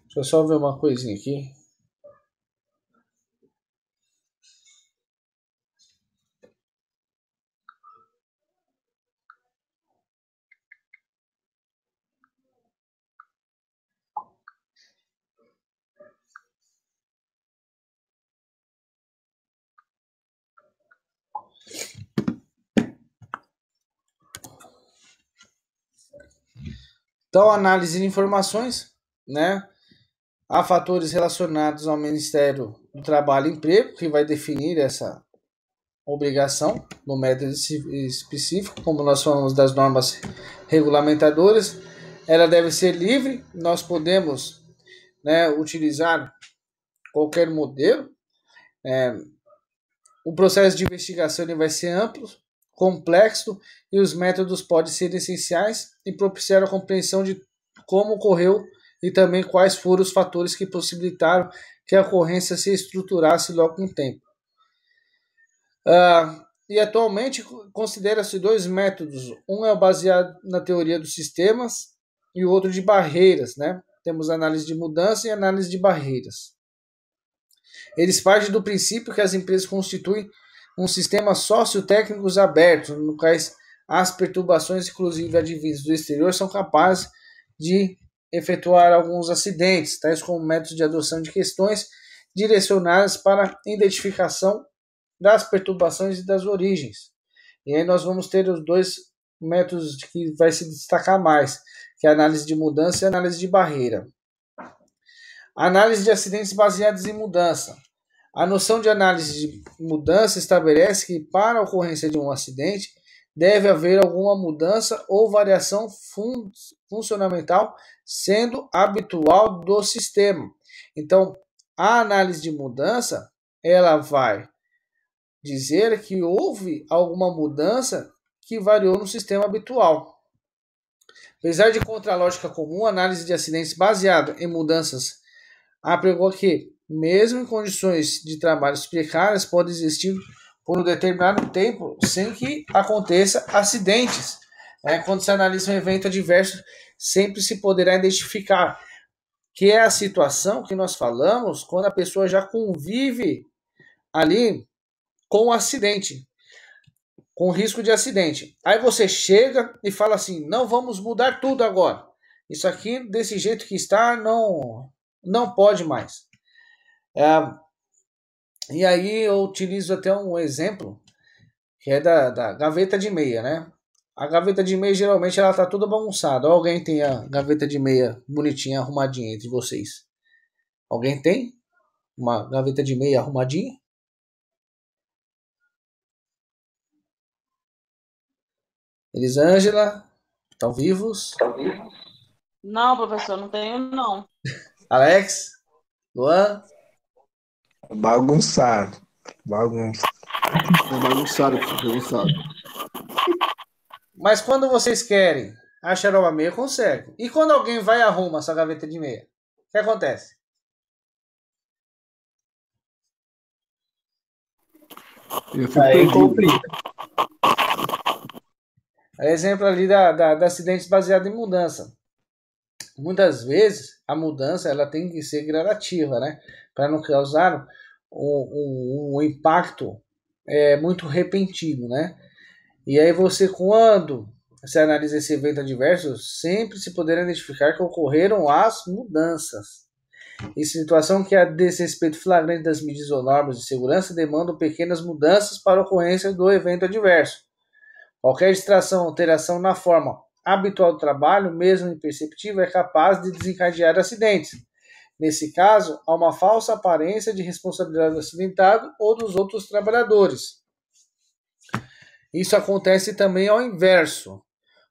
Deixa eu só ver uma coisinha aqui. Então, análise de informações, né? Há fatores relacionados ao Ministério do Trabalho e Emprego, que vai definir essa obrigação no método específico, como nós falamos das normas regulamentadoras. Ela deve ser livre, nós podemos, né, utilizar qualquer modelo. O processo de investigação ele vai ser amplo, complexo, e os métodos podem ser essenciais e propiciar a compreensão de como ocorreu e também quais foram os fatores que possibilitaram que a ocorrência se estruturasse logo com o tempo. E atualmente considera-se dois métodos. Um é baseado na teoria dos sistemas e o outro de barreiras, né? Temos análise de mudança e análise de barreiras. Eles partem do princípio que as empresas constituem um sistema sociotécnicos aberto, no quais as perturbações, inclusive advindas do exterior, são capazes de efetuar alguns acidentes, tais como métodos de adoção de questões direcionadas para a identificação das perturbações e das origens. E aí nós vamos ter os dois métodos que vai se destacar mais, que é a análise de mudança e a análise de barreira. Análise de acidentes baseados em mudança. A noção de análise de mudança estabelece que, para a ocorrência de um acidente, deve haver alguma mudança ou variação funcionamental sendo habitual do sistema. Então, a análise de mudança, ela vai dizer que houve alguma mudança que variou no sistema habitual. Apesar de contra a lógica comum, a análise de acidentes baseada em mudanças apregou que, mesmo em condições de trabalho precárias, pode existir por um determinado tempo sem que aconteça acidentes. Quando se analisa um evento adverso, sempre se poderá identificar que é a situação que nós falamos quando a pessoa já convive ali com o acidente, com risco de acidente. Aí você chega e fala assim, não vamos mudar tudo agora. Isso aqui, desse jeito que está, não pode mais. E aí eu utilizo até um exemplo, que é da gaveta de meia, né? A gaveta de meia, geralmente, ela tá toda bagunçada. Ou alguém tem a gaveta de meia bonitinha, arrumadinha entre vocês? Alguém tem uma gaveta de meia arrumadinha? Elisângela, estão vivos? Não, professor, não tenho, não. Alex? Luan? Bagunçado. Bagunça. Bagunçado, bagunçado. Mas quando vocês querem achar uma meia, consegue. E quando alguém vai e arruma essa gaveta de meia? O que acontece? Eu fico perdido. Exemplo ali da acidentes baseado em mudança. Muitas vezes a mudança ela tem que ser gradativa, né? Para não causar um impacto muito repentino, né? E aí você, quando você analisa esse evento adverso, sempre se poderá identificar que ocorreram as mudanças. Em situação que a desrespeito flagrante das medidas ou normas de segurança demandam pequenas mudanças para a ocorrência do evento adverso. Qualquer distração ou alteração na forma habitual do trabalho, mesmo imperceptível, é capaz de desencadear acidentes. Nesse caso, há uma falsa aparência de responsabilidade do acidentado ou dos outros trabalhadores. Isso acontece também ao inverso.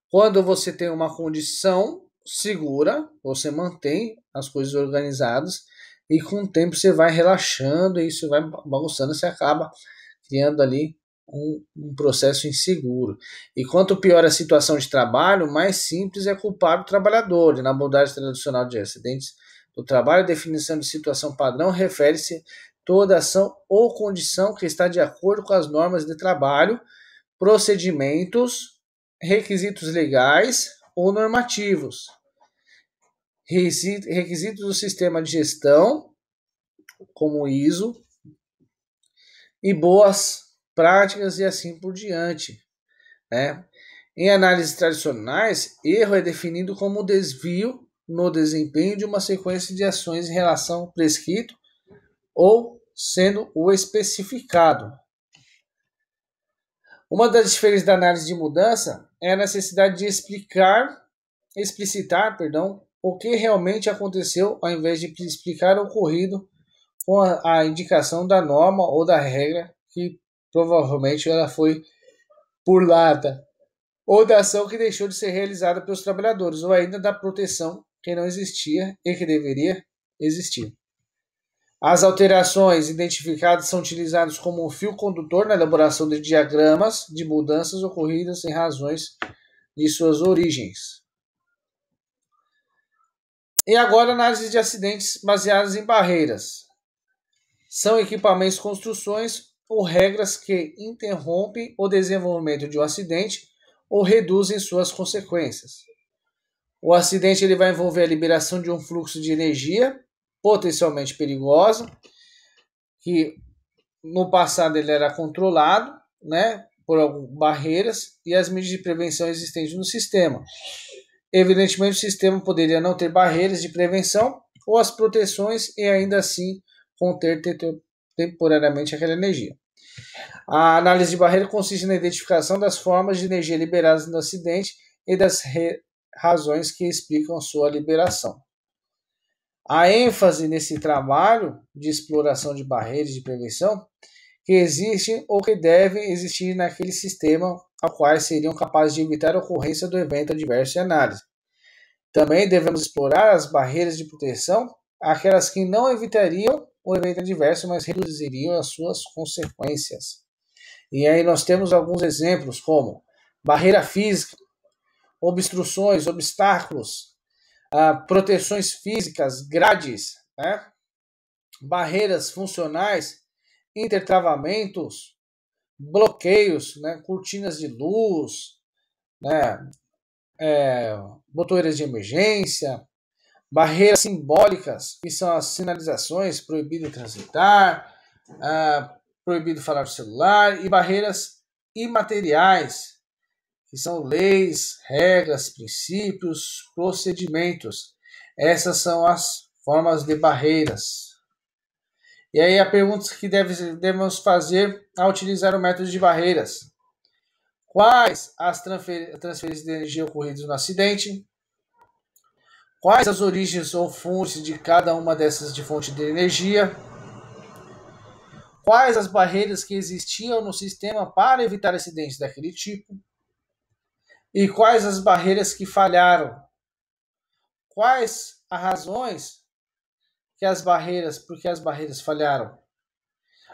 Quando você tem uma condição segura, você mantém as coisas organizadas e com o tempo você vai relaxando e isso vai bagunçando, você acaba criando ali um processo inseguro. E quanto pior a situação de trabalho, mais simples é culpar o trabalhador. E na abordagem tradicional de acidentes do trabalho, a definição de situação padrão refere-se toda ação ou condição que está de acordo com as normas de trabalho, procedimentos, requisitos legais ou normativos, requisitos do sistema de gestão, como o ISO, e boas práticas e assim por diante, né? Em análises tradicionais, erro é definido como desvio no desempenho de uma sequência de ações em relação ao prescrito ou sendo o especificado. Uma das diferenças da análise de mudança é a necessidade de explicar explicitar, o que realmente aconteceu, ao invés de explicar o ocorrido com a indicação da norma ou da regra que provavelmente ela foi burlada, ou da ação que deixou de ser realizada pelos trabalhadores, ou ainda da proteção que não existia e que deveria existir. As alterações identificadas são utilizadas como um fio condutor na elaboração de diagramas de mudanças ocorridas em razões de suas origens. E agora, análise de acidentes baseadas em barreiras. São equipamentos, construções ou regras que interrompem o desenvolvimento de um acidente ou reduzem suas consequências. O acidente ele vai envolver a liberação de um fluxo de energia potencialmente perigosa, que no passado ele era controlado, né, por algumas barreiras e as medidas de prevenção existentes no sistema. Evidentemente, o sistema poderia não ter barreiras de prevenção ou as proteções e ainda assim conter temporariamente aquela energia. A análise de barreira consiste na identificação das formas de energia liberadas no acidente e das razões que explicam a sua liberação. A ênfase nesse trabalho de exploração de barreiras de prevenção que existem ou que devem existir naquele sistema ao qual seriam capazes de evitar a ocorrência do evento adverso e análise. Também devemos explorar as barreiras de proteção, aquelas que não evitariam o evento adverso, mas reduziriam as suas consequências. E aí nós temos alguns exemplos como barreira física, obstruções, obstáculos, proteções físicas, grades, né? Barreiras funcionais, intertravamentos, bloqueios, né? Cortinas de luz, né? Botões de emergência, barreiras simbólicas, que são as sinalizações, proibido transitar, proibido falar no celular, e barreiras imateriais, que são leis, regras, princípios, procedimentos. Essas são as formas de barreiras. E aí a pergunta que devemos fazer ao utilizar o método de barreiras. Quais as transferências de energia ocorridas no acidente? Quais as origens ou fontes de cada uma dessas de fonte de energia? Quais as barreiras que existiam no sistema para evitar acidentes daquele tipo? E quais as barreiras que falharam? Quais as razões porque as barreiras falharam?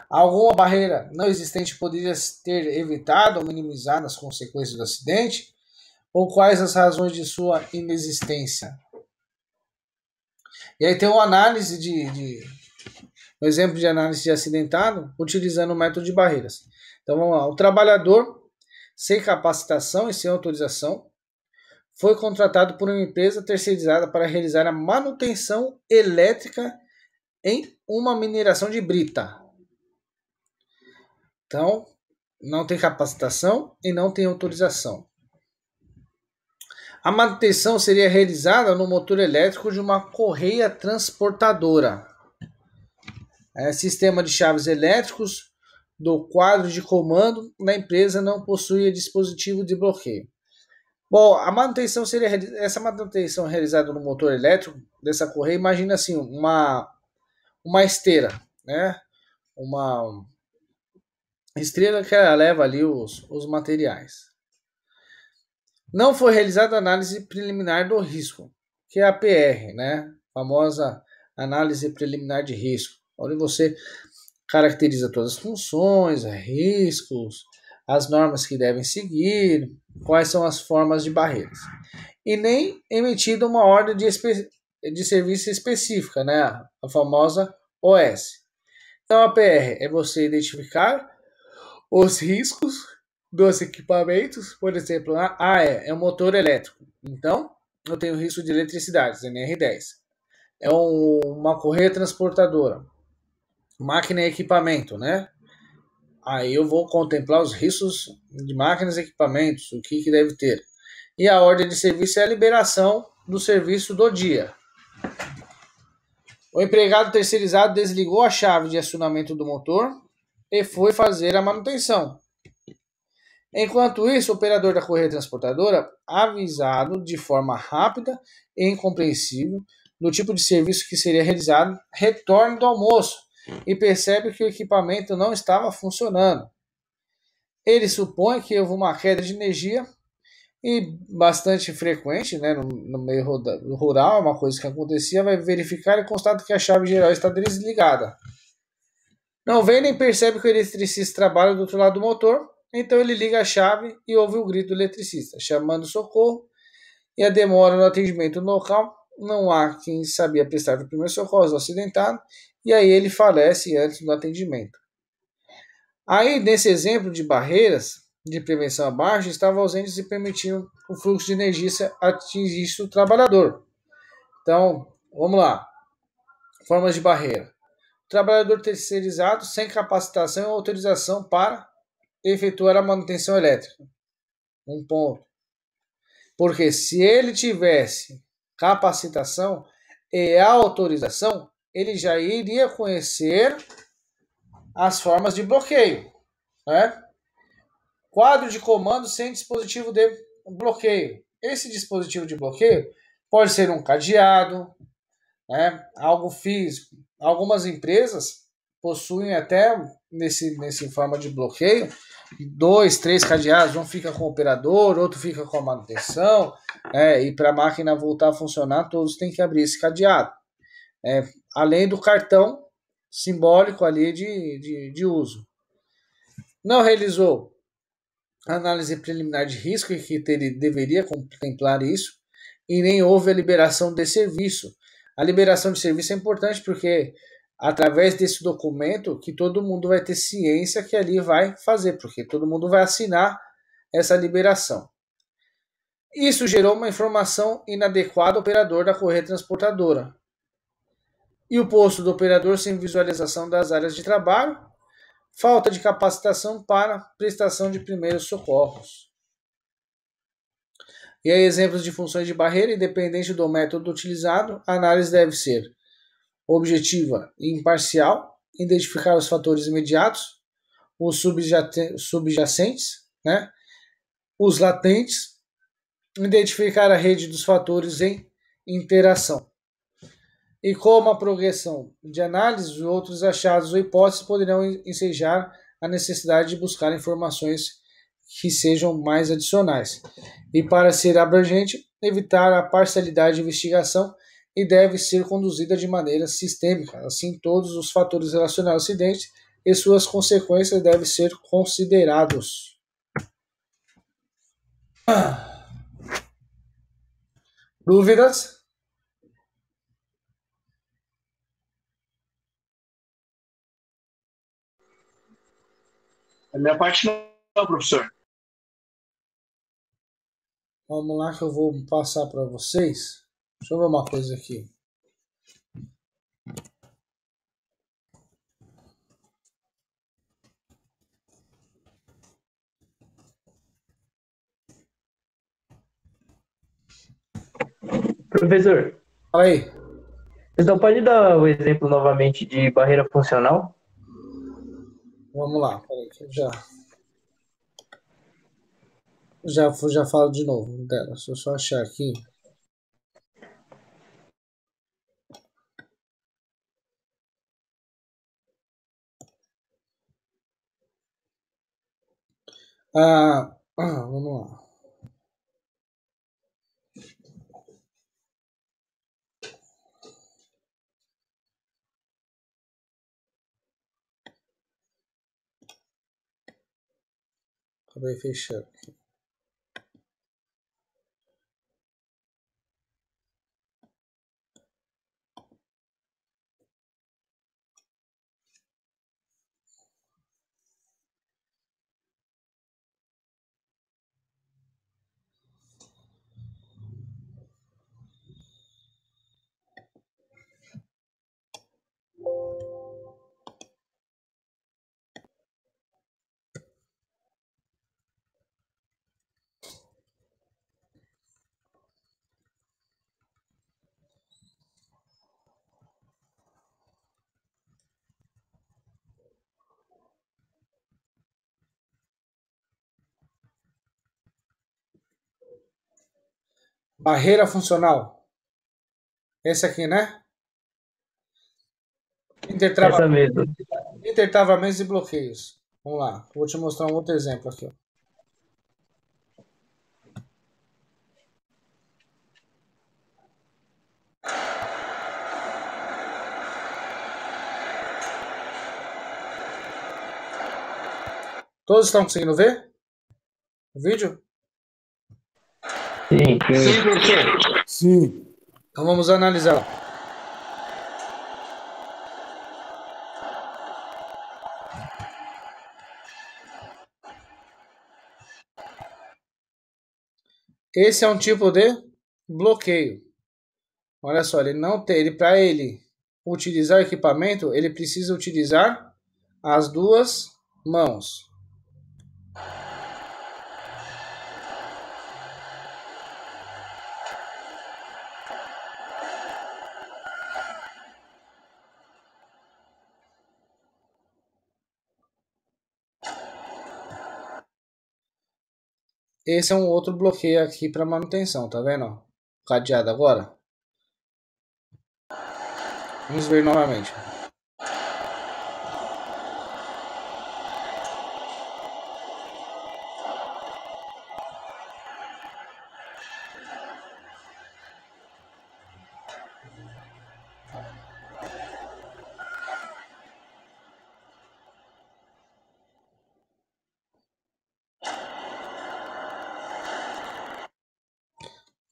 Alguma barreira não existente poderia ter evitado ou minimizado as consequências do acidente? Ou quais as razões de sua inexistência? E aí tem uma análise um exemplo de análise de acidentado utilizando o método de barreiras. Então vamos lá. O trabalhador, sem capacitação e sem autorização, foi contratado por uma empresa terceirizada para realizar a manutenção elétrica em uma mineração de brita. Então, não tem capacitação e não tem autorização. A manutenção seria realizada no motor elétrico de uma correia transportadora. Sistema de chaves elétricos do quadro de comando na empresa não possuía dispositivo de bloqueio. Bom, essa manutenção realizada no motor elétrico dessa correia, imagina assim, uma esteira, né? Uma esteira que ela leva ali os materiais. Não foi realizada a análise preliminar do risco, que é a PR, né? A famosa análise preliminar de risco, onde você caracteriza todas as funções, riscos, as normas que devem seguir, quais são as formas de barreiras. E nem emitida uma ordem de serviço específica, né? A famosa OS. Então a PR é você identificar os riscos dos equipamentos, por exemplo, é um motor elétrico. Então, eu tenho risco de eletricidade, NR10. É uma correia transportadora. Máquina e equipamento, né? Aí eu vou contemplar os riscos de máquinas e equipamentos, o que deve ter. E a ordem de serviço é a liberação do serviço do dia. O empregado terceirizado desligou a chave de acionamento do motor e foi fazer a manutenção. Enquanto isso, o operador da correia transportadora, avisado de forma rápida e incompreensível do tipo de serviço que seria realizado, retorna do almoço e percebe que o equipamento não estava funcionando. Ele supõe que houve uma queda de energia e bastante frequente, né, no meio rural, é uma coisa que acontecia, vai verificar e constata que a chave geral está desligada. Não vê nem percebe que o eletricista trabalha do outro lado do motor, então ele liga a chave e ouve o grito do eletricista, chamando socorro, e a demora no atendimento no local, não há quem sabia prestar o primeiro socorro ao acidentado, e aí ele falece antes do atendimento. Aí, nesse exemplo de barreiras de prevenção abaixo, estavam ausentes e permitiam o fluxo de energia atingisse o trabalhador. Então, vamos lá. Formas de barreira. Trabalhador terceirizado sem capacitação ou autorização para efetuar a manutenção elétrica. Um ponto. Porque se ele tivesse capacitação e autorização, ele já iria conhecer as formas de bloqueio, né? Quadro de comando sem dispositivo de bloqueio. Esse dispositivo de bloqueio pode ser um cadeado, né? Algo físico. Algumas empresas possuem até nesse forma de bloqueio 2, 3 cadeados, um fica com o operador, outro fica com a manutenção, e para a máquina voltar a funcionar, todos têm que abrir esse cadeado. Além do cartão simbólico ali de uso. Não realizou análise preliminar de risco, que deveria contemplar isso, e nem houve a liberação de serviço. A liberação de serviço é importante porque através desse documento que todo mundo vai ter ciência que ali vai fazer, porque todo mundo vai assinar essa liberação. Isso gerou uma informação inadequada ao operador da correia transportadora. E o posto do operador sem visualização das áreas de trabalho, falta de capacitação para prestação de primeiros socorros. E aí, exemplos de funções de barreira, independente do método utilizado, a análise deve ser objetiva e imparcial, identificar os fatores imediatos, os subjacentes, né? Os latentes, identificar a rede dos fatores em interação. E como a progressão de análise, outros achados ou hipóteses poderão ensejar a necessidade de buscar informações que sejam mais adicionais. E para ser abrangente, evitar a parcialidade de investigação e deve ser conduzida de maneira sistêmica. Assim, todos os fatores relacionados ao acidente e suas consequências devem ser considerados. Dúvidas? A minha parte não, professor. Vamos lá que eu vou passar para vocês. Deixa eu ver uma coisa aqui. Professor, Fala aí. então pode dar o exemplo novamente de barreira funcional? Vamos lá. Peraí, que eu já falo de novo dela. Deixa eu só achar aqui. Vamos lá. Acabei fechando aqui. Barreira funcional. Esse aqui, né? Essa mesmo. Intertravamentos e bloqueios. Vamos lá. Vou te mostrar um outro exemplo aqui. Ó. Todos estão conseguindo ver o vídeo? Sim. Sim, professor. Sim. Então vamos analisar. Esse é um tipo de bloqueio. Olha só, ele não tem, ele para ele utilizar o equipamento, ele precisa utilizar as duas mãos. Esse é um outro bloqueio aqui para manutenção, tá vendo? Cadeado agora. Vamos ver novamente.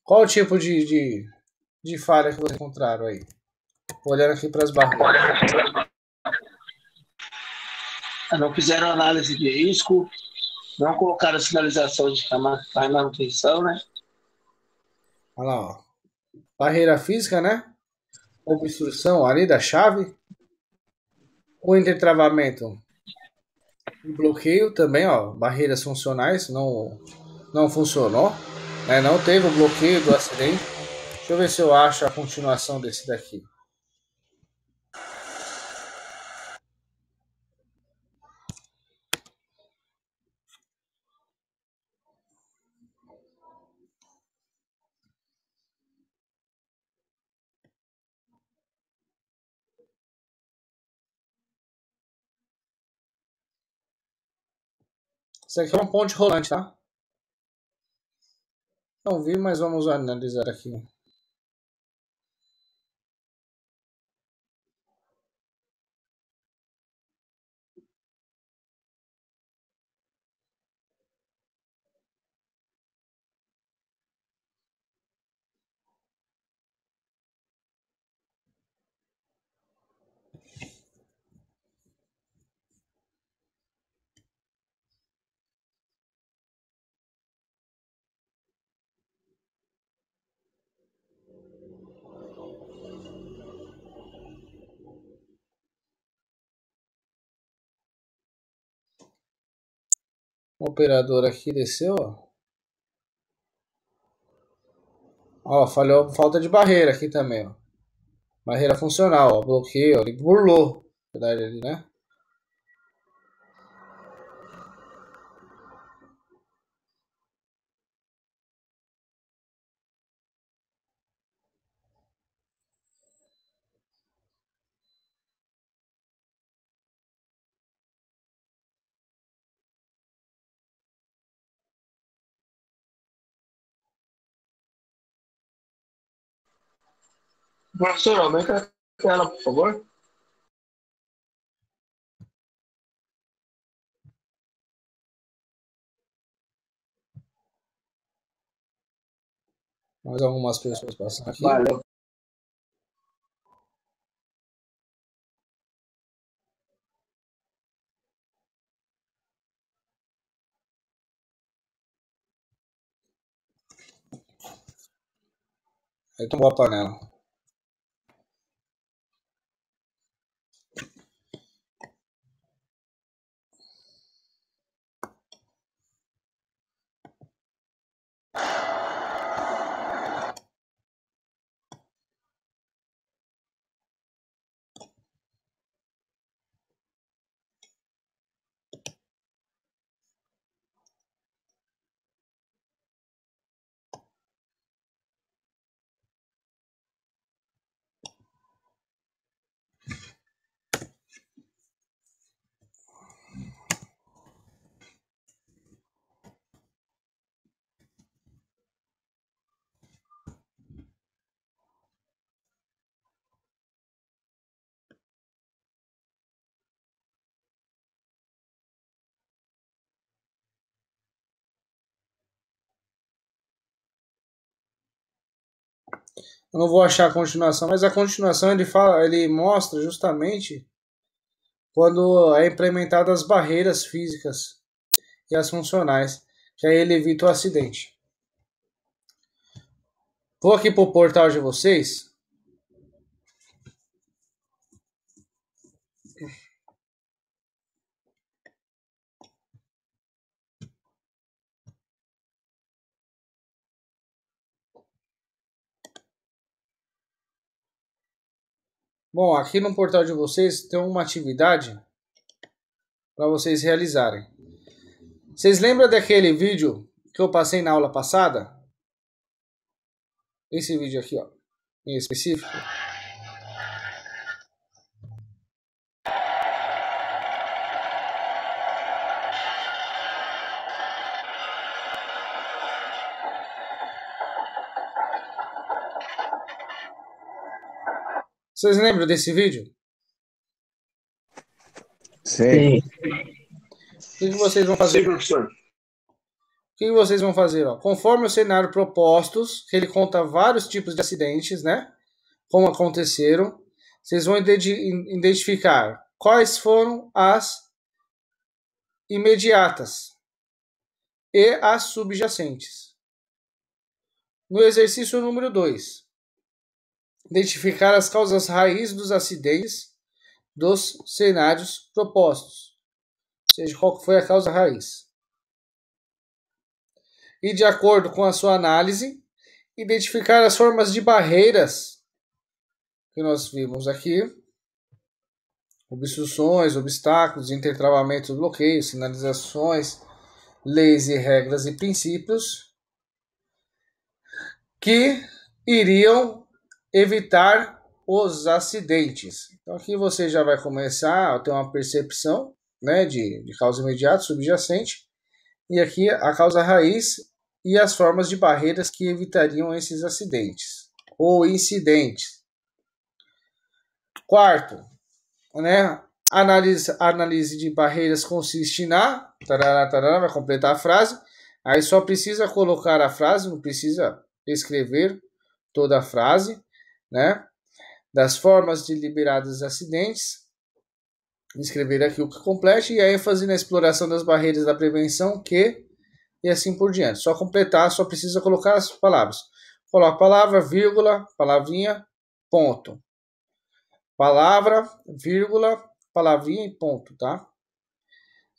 Qual o tipo de falha que vocês encontraram aí? Olhando aqui para as barreiras. Não fizeram análise de risco, não colocaram sinalização de manutenção, né? Olha lá, ó. Barreira física, né? Obstrução ali da chave. O intertravamento e bloqueio também, ó. Barreiras funcionais não funcionou. Né? Não teve o bloqueio do acidente. Deixa eu ver se eu acho a continuação desse daqui. Isso aqui é uma ponte rolante, tá? Não vi, mas vamos analisar aqui. O operador aqui desceu, ó. Ó, falhou, falta de barreira aqui também, ó. Barreira funcional, ó. Bloqueio, ó. Ele burlou. Na verdade, ali, né? Professor, aumenta a tela, por favor. Mais algumas pessoas passando aqui. Valeu. Aí tomou a panela. Eu não vou achar a continuação, mas a continuação ele mostra justamente quando é implementadas as barreiras físicas e as funcionais, que aí ele evita o acidente. Vou aqui para o portal de vocês. Bom, aqui no portal de vocês tem uma atividade para vocês realizarem. Vocês lembram daquele vídeo que eu passei na aula passada? Esse vídeo aqui, ó, em específico. Vocês lembram desse vídeo? Sim. O que vocês vão fazer? Sim, professor. O que vocês vão fazer? Ó? Conforme o cenário propostos, que ele conta vários tipos de acidentes, né? Como aconteceram, vocês vão identificar quais foram as imediatas e as subjacentes. No exercício número 2, identificar as causas raiz dos acidentes dos cenários propostos. Ou seja, qual foi a causa raiz. E, de acordo com a sua análise, identificar as formas de barreiras que nós vimos aqui. Obstruções, obstáculos, intertravamentos, bloqueios, sinalizações, leis e regras e princípios que iriam evitar os acidentes. Então aqui você já vai começar a ter uma percepção, né, de causa imediata, subjacente, e aqui a causa raiz e as formas de barreiras que evitariam esses acidentes ou incidentes. Quarto, né, análise de barreiras consiste na... vai completar a frase. Aí só precisa colocar a frase, não precisa escrever toda a frase, né? Das formas de liberados acidentes, escrever aqui o que complete, e a ênfase na exploração das barreiras da prevenção, e assim por diante. Só completar, só precisa colocar as palavras. Coloca palavra, vírgula, palavrinha, ponto. Palavra, vírgula, palavrinha e ponto, tá?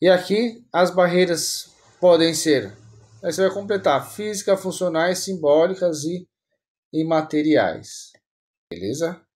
E aqui as barreiras podem ser, aí você vai completar, física, funcionais, simbólicas e imateriais. Beleza?